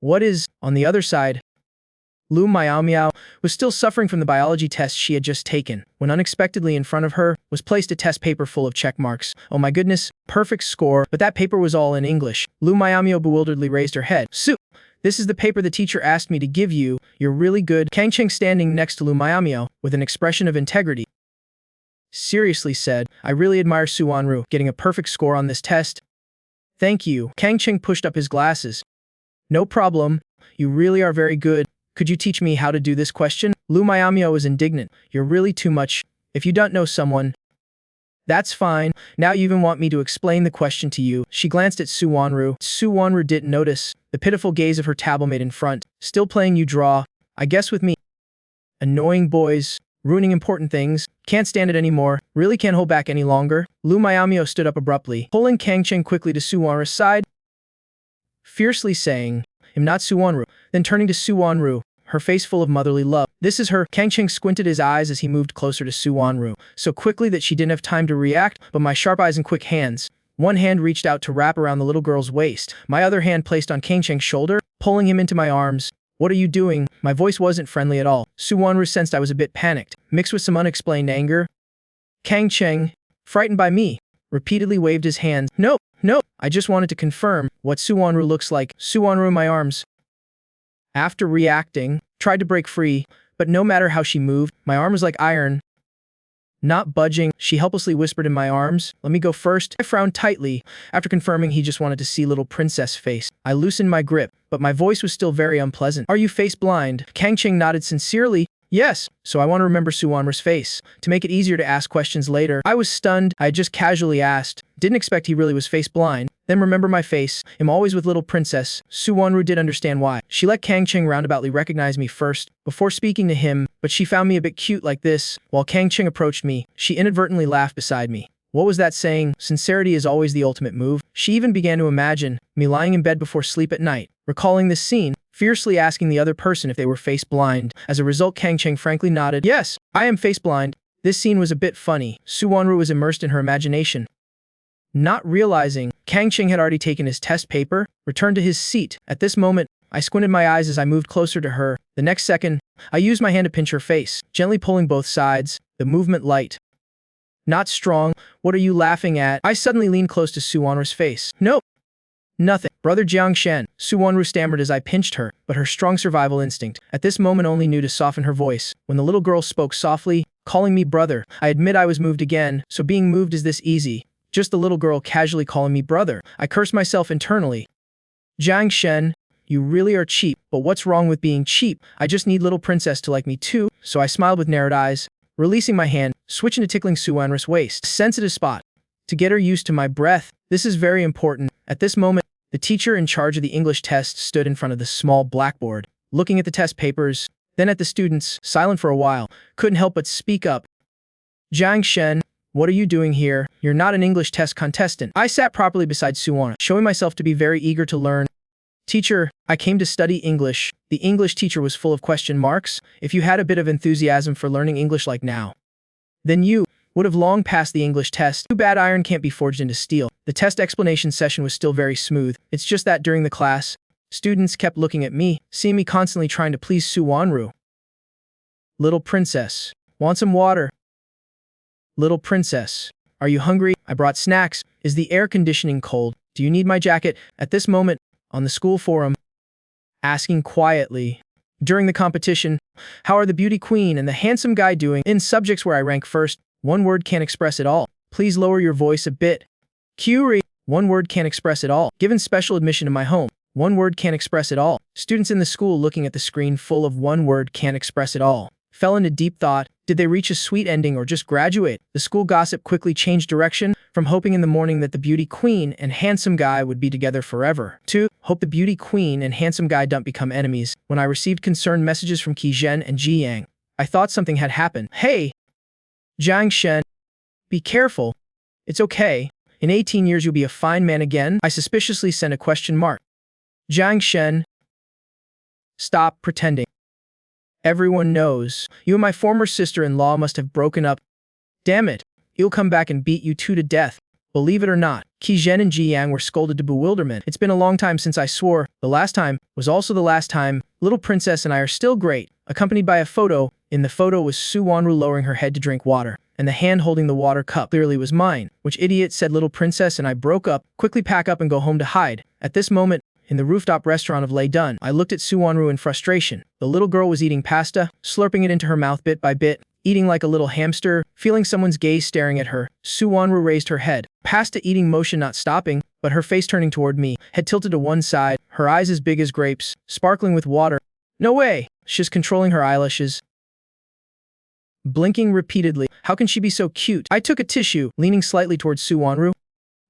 what is? On the other side, Lu Miao was still suffering from the biology test she had just taken, when unexpectedly in front of her was placed a test paper full of check marks. Oh my goodness, perfect score, but that paper was all in English. Lu Miao bewilderedly raised her head. "Su, this is the paper the teacher asked me to give you. You're really good." Kang Cheng standing next to Lu Miao, with an expression of integrity, seriously said, "I really admire Su Wanrou getting a perfect score on this test." "Thank you." Kang Cheng pushed up his glasses. "No problem. You really are very good. Could you teach me how to do this question?" Lu Miao was indignant. "You're really too much. If you don't know someone, that's fine. Now you even want me to explain the question to you." She glanced at Su Wanrou. Su Wanrou didn't notice the pitiful gaze of her tablemate in front. "Still playing you draw, I guess, with me. Annoying boys. Ruining important things. Can't stand it anymore. Really can't hold back any longer." Lu Miao stood up abruptly, pulling Kang Cheng quickly to Su Wanrou's side, fiercely saying, "I'm not Su Wanrou." Then turning to Su Wanrou, her face full of motherly love. "This is her." Kang Cheng squinted his eyes as he moved closer to Su Wanrou, so quickly that she didn't have time to react, but my sharp eyes and quick hands. One hand reached out to wrap around the little girl's waist, my other hand placed on Kang Cheng's shoulder, pulling him into my arms. "What are you doing?" My voice wasn't friendly at all. Su Wanrou sensed I was a bit panicked, mixed with some unexplained anger. Kang Cheng, frightened by me, repeatedly waved his hand. "No, no, I just wanted to confirm what Su Wanrou looks like." Su Wanrou in my arms, after reacting, tried to break free, but no matter how she moved, my arm was like iron. Not budging, she helplessly whispered in my arms, "Let me go first." I frowned tightly. After confirming he just wanted to see little princess face, I loosened my grip, but my voice was still very unpleasant. "Are you face blind?" Kang Cheng nodded sincerely. "Yes, so I want to remember Su Wanrou's face, to make it easier to ask questions later." I was stunned. I had just casually asked. Didn't expect he really was face blind. Then remember my face. I'm always with little princess. Su Wanrou did understand why. She let Kang Cheng roundaboutly recognize me first, before speaking to him, but she found me a bit cute like this. While Kang Cheng approached me, she inadvertently laughed beside me. What was that saying? Sincerity is always the ultimate move. She even began to imagine me lying in bed before sleep at night, recalling this scene, fiercely asking the other person if they were face blind. As a result, Kang Cheng frankly nodded. "Yes, I am face blind." This scene was a bit funny. Su Wanrou was immersed in her imagination. Not realizing Kang Cheng had already taken his test paper, returned to his seat. At this moment, I squinted my eyes as I moved closer to her. The next second, I used my hand to pinch her face, gently pulling both sides, the movement light, not strong. "What are you laughing at?" I suddenly leaned close to Su Wanrou's face. "No, nothing. Brother Jiang Shen." Su Wanrou stammered as I pinched her, but her strong survival instinct at this moment only knew to soften her voice. When the little girl spoke softly, calling me brother, I admit I was moved again. So being moved is this easy? Just the little girl casually calling me brother. I cursed myself internally. "Jiang Shen, you really are cheap, but what's wrong with being cheap? I just need little princess to like me too." So I smiled with narrowed eyes, releasing my hand, switching to tickling Su Wanrou's waist, sensitive spot, to get her used to my breath. This is very important. At this moment, the teacher in charge of the English test stood in front of the small blackboard, looking at the test papers, then at the students, silent for a while, couldn't help but speak up. "Jiang Shen, what are you doing here? You're not an English test contestant." I sat properly beside Su Wanrou, showing myself to be very eager to learn. "Teacher, I came to study English." The English teacher was full of question marks. "If you had a bit of enthusiasm for learning English like now, then you would have long passed the English test. Too bad iron can't be forged into steel. The test explanation session was still very smooth. It's just that during the class, students kept looking at me, seeing me constantly trying to please Wanrou. Little princess, want some water? Little princess, are you hungry? I brought snacks. Is the air conditioning cold? Do you need my jacket? At this moment, on the school forum, asking quietly. During the competition, how are the beauty queen and the handsome guy doing? In subjects where I rank first, one word can't express it all. Please lower your voice a bit. Curie, one word can't express it all. Given special admission to my home, one word can't express it all. Students in the school looking at the screen full of one word can't express it all. Fell into deep thought. Did they reach a sweet ending or just graduate? The school gossip quickly changed direction from hoping in the morning that the beauty queen and handsome guy would be together forever to hope the beauty queen and handsome guy don't become enemies. When I received concerned messages from Shen and Jiang, I thought something had happened. Hey, Jiang Shen, be careful. It's okay. In 18 years you'll be a fine man again. I suspiciously sent a question mark. Jiang Shen, stop pretending. Everyone knows. You and my former sister-in-law must have broken up. Damn it. He'll come back and beat you two to death. Believe it or not, Shen and Jiang were scolded to bewilderment. It's been a long time since I swore. The last time was also the last time. Little princess and I are still great. Accompanied by a photo. In the photo was Wanrou lowering her head to drink water, and the hand holding the water cup clearly was mine. Which idiot, said little princess, and I broke up. Quickly pack up and go home to hide. At this moment, in the rooftop restaurant of Lei Dun, I looked at Wanrou in frustration. The little girl was eating pasta, slurping it into her mouth bit by bit, eating like a little hamster, feeling someone's gaze staring at her. Wanrou raised her head, pasta eating motion not stopping, but her face turning toward me, head tilted to one side, her eyes as big as grapes, sparkling with water. No way! She's controlling her eyelashes, blinking repeatedly. How can she be so cute? I took a tissue, leaning slightly towards Wanrou.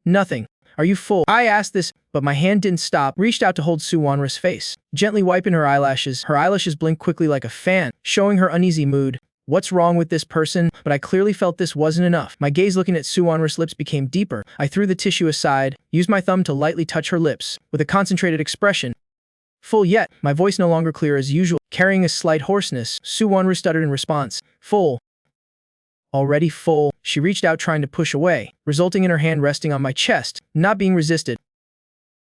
Nothing. Are you full? I asked this, but my hand didn't stop, reached out to hold Wanrou's face, gently wiping her eyelashes. Her eyelashes blinked quickly like a fan, showing her uneasy mood. What's wrong with this person? But I clearly felt this wasn't enough. My gaze looking at Wanrou's lips became deeper. I threw the tissue aside, used my thumb to lightly touch her lips, with a concentrated expression. Full yet, my voice no longer clear as usual, carrying a slight hoarseness. Wanrou stuttered in response. Full. Already full. She reached out trying to push away, resulting in her hand resting on my chest, not being resisted.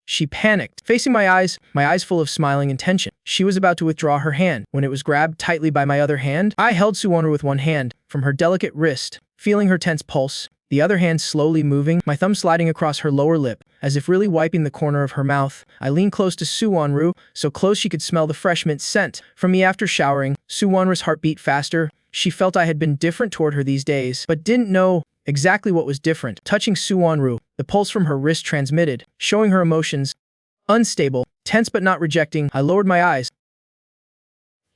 She panicked, facing my eyes full of smiling intention. She was about to withdraw her hand when it was grabbed tightly by my other hand. I held Wanrou with one hand, from her delicate wrist, feeling her tense pulse, the other hand slowly moving, my thumb sliding across her lower lip, as if really wiping the corner of her mouth. I leaned close to Wanrou, so close she could smell the fresh mint scent from me after showering. Wanrou's heart beat faster. She felt I had been different toward her these days, but didn't know exactly what was different. Touching Wanrou, the pulse from her wrist transmitted, showing her emotions. Unstable, tense but not rejecting. I lowered my eyes,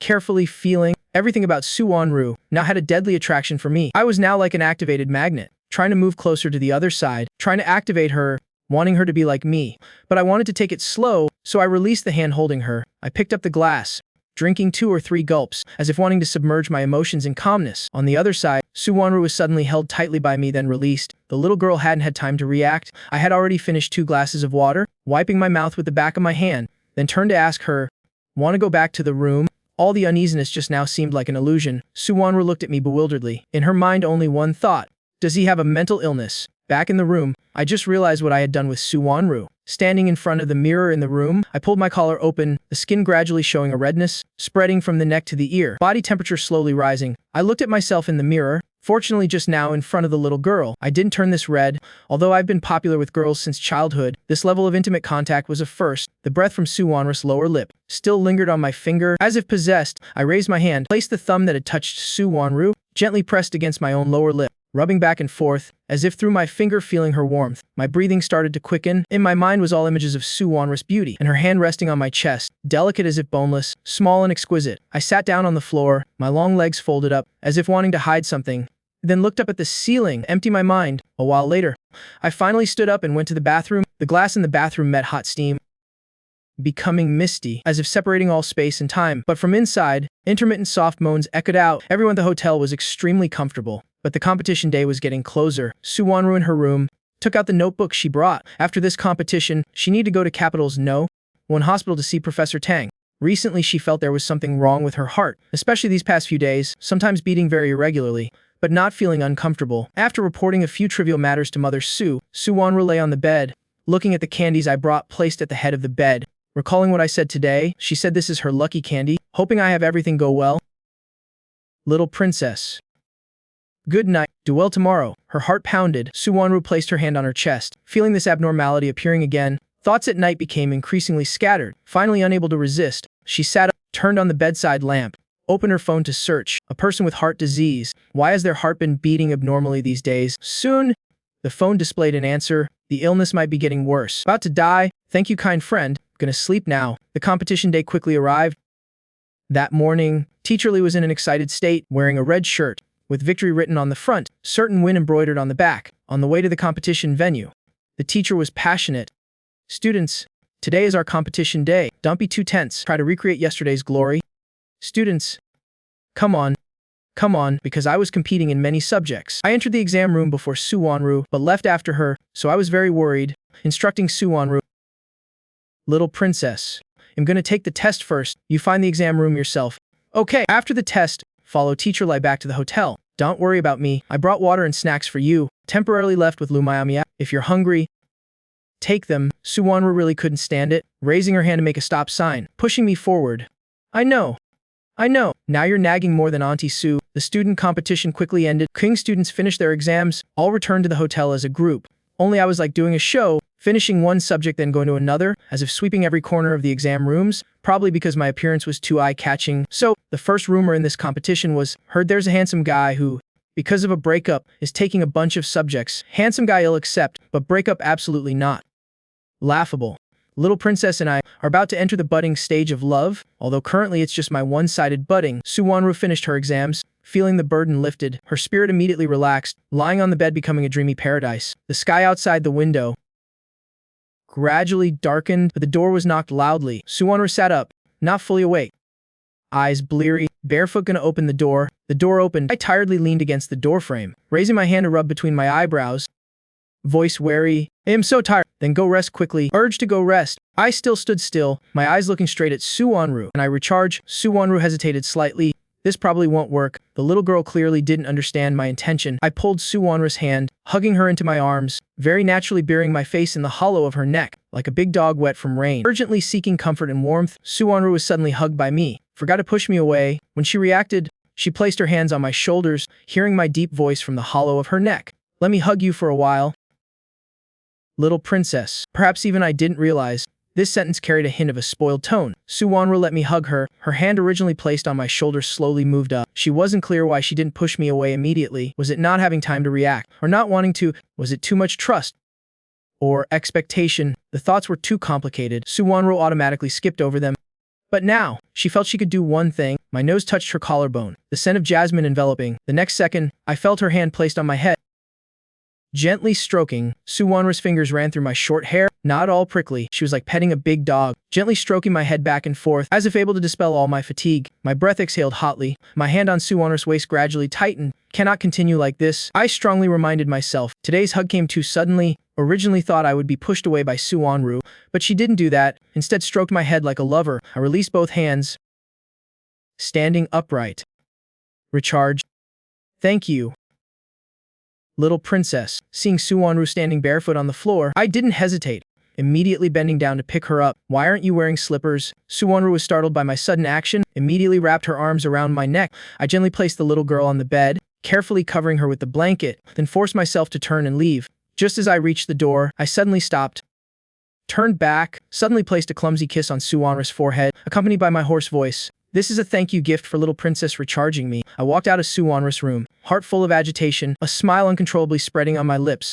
carefully feeling. Everything about Wanrou now had a deadly attraction for me. I was now like an activated magnet, trying to move closer to the other side, trying to activate her, wanting her to be like me. But I wanted to take it slow, so I released the hand holding her. I picked up the glass, drinking 2 or 3 gulps, as if wanting to submerge my emotions in calmness. On the other side, Wanrou was suddenly held tightly by me, then released. The little girl hadn't had time to react. I had already finished 2 glasses of water, wiping my mouth with the back of my hand, then turned to ask her, "Want to go back to the room?" All the uneasiness just now seemed like an illusion. Wanrou looked at me bewilderedly. In her mind only one thought. Does he have a mental illness? Back in the room, I just realized what I had done with Wanrou. Standing in front of the mirror in the room, I pulled my collar open, the skin gradually showing a redness, spreading from the neck to the ear, body temperature slowly rising. I looked at myself in the mirror, fortunately just now in front of the little girl. I didn't turn this red. Although I've been popular with girls since childhood, this level of intimate contact was a first. The breath from Wanrou's lower lip still lingered on my finger. As if possessed, I raised my hand, placed the thumb that had touched Wanrou, gently pressed against my own lower lip, rubbing back and forth, as if through my finger feeling her warmth. My breathing started to quicken. In my mind was all images of Wanrou's beauty, and her hand resting on my chest, delicate as if boneless, small and exquisite. I sat down on the floor, my long legs folded up, as if wanting to hide something, then looked up at the ceiling, empty my mind. A while later, I finally stood up and went to the bathroom. The glass in the bathroom met hot steam, becoming misty, as if separating all space and time. But from inside, intermittent soft moans echoed out. Everyone at the hotel was extremely comfortable. But the competition day was getting closer. Wanrou in her room took out the notebook she brought. After this competition, she needed to go to Capital's one hospital to see Professor Tang. Recently, she felt there was something wrong with her heart, especially these past few days, sometimes beating very irregularly. but not feeling uncomfortable. After reporting a few trivial matters to Mother Su, Wanrou lay on the bed, looking at the candies I brought placed at the head of the bed. Recalling what I said today, she said this is her lucky candy, hoping I have everything go well. Little princess. Good night. Do well tomorrow. Her heart pounded. Wanrou placed her hand on her chest. Feeling this abnormality appearing again, thoughts at night became increasingly scattered. Finally unable to resist, she sat up, turned on the bedside lamp, opened her phone to search. A person with heart disease. Why has their heart been beating abnormally these days? Soon, the phone displayed an answer. The illness might be getting worse. About to die. Thank you, kind friend. Gonna sleep now. The competition day quickly arrived. That morning, Teacher Lee was in an excited state, wearing a red shirt, with victory written on the front, certain win embroidered on the back, on the way to the competition venue. The teacher was passionate. Students, today is our competition day. Don't be too tense. Try to recreate yesterday's glory. Students, come on, because I was competing in many subjects. I entered the exam room before Wanrou, but left after her, so I was very worried, instructing Wanrou. Little princess, I'm gonna take the test first. You find the exam room yourself. Okay, after the test, follow Teacher Lai back to the hotel. Don't worry about me. I brought water and snacks for you. Temporarily left with Lumayamia. If you're hungry, take them. Wanrou really couldn't stand it, raising her hand to make a stop sign, pushing me forward. I know. Now you're nagging more than Auntie Su. The student competition quickly ended. King students finished their exams, all returned to the hotel as a group. Only I was like doing a show, finishing one subject then going to another, as if sweeping every corner of the exam rooms, probably because my appearance was too eye-catching. So, the first rumor in this competition was, heard there's a handsome guy who, because of a breakup, is taking a bunch of subjects. Handsome guy I'll accept, but breakup absolutely not. Laughable. Little princess and I are about to enter the budding stage of love, although currently it's just my one-sided budding. Wanrou finished her exams, feeling the burden lifted, her spirit immediately relaxed, lying on the bed becoming a dreamy paradise. The sky outside the window gradually darkened, but the door was knocked loudly. Wanrou sat up, not fully awake. Eyes bleary, barefoot gonna open the door. The door opened. I tiredly leaned against the doorframe, raising my hand to rub between my eyebrows. Voice wary. I am so tired. Then go rest quickly. Urged to go rest. I still stood still, my eyes looking straight at Wanrou, and I recharged. Wanrou hesitated slightly. This probably won't work. The little girl clearly didn't understand my intention. I pulled Wanrou's hand, hugging her into my arms, very naturally burying my face in the hollow of her neck, like a big dog wet from rain. Urgently seeking comfort and warmth, Wanrou was suddenly hugged by me. Forgot to push me away. When she reacted, she placed her hands on my shoulders, hearing my deep voice from the hollow of her neck. Let me hug you for a while. Little princess. Perhaps even I didn't realize. This sentence carried a hint of a spoiled tone. Wanrou let me hug her. Her hand originally placed on my shoulder slowly moved up. She wasn't clear why she didn't push me away immediately. Was it not having time to react? Or not wanting to? Was it too much trust? Or expectation? The thoughts were too complicated. Wanrou automatically skipped over them. But now, she felt she could do one thing. My nose touched her collarbone, the scent of jasmine enveloping. The next second, I felt her hand placed on my head. Gently stroking, Wanrou's fingers ran through my short hair, not all prickly. She was like petting a big dog, gently stroking my head back and forth, as if able to dispel all my fatigue. My breath exhaled hotly. My hand on Wanrou's waist gradually tightened. Cannot continue like this. I strongly reminded myself. Today's hug came too suddenly. Originally thought I would be pushed away by Wanrou, but she didn't do that. Instead stroked my head like a lover. I released both hands. Standing upright. Recharge. Thank you. Little princess. Seeing Wanrou standing barefoot on the floor, I didn't hesitate, immediately bending down to pick her up. Why aren't you wearing slippers? Wanrou was startled by my sudden action, immediately wrapped her arms around my neck. I gently placed the little girl on the bed, carefully covering her with the blanket, then forced myself to turn and leave. Just as I reached the door, I suddenly stopped, turned back, suddenly placed a clumsy kiss on Wanrou's forehead, accompanied by my hoarse voice. This is a thank you gift for little princess recharging me. I walked out of Wanrou's room, heart full of agitation, a smile uncontrollably spreading on my lips.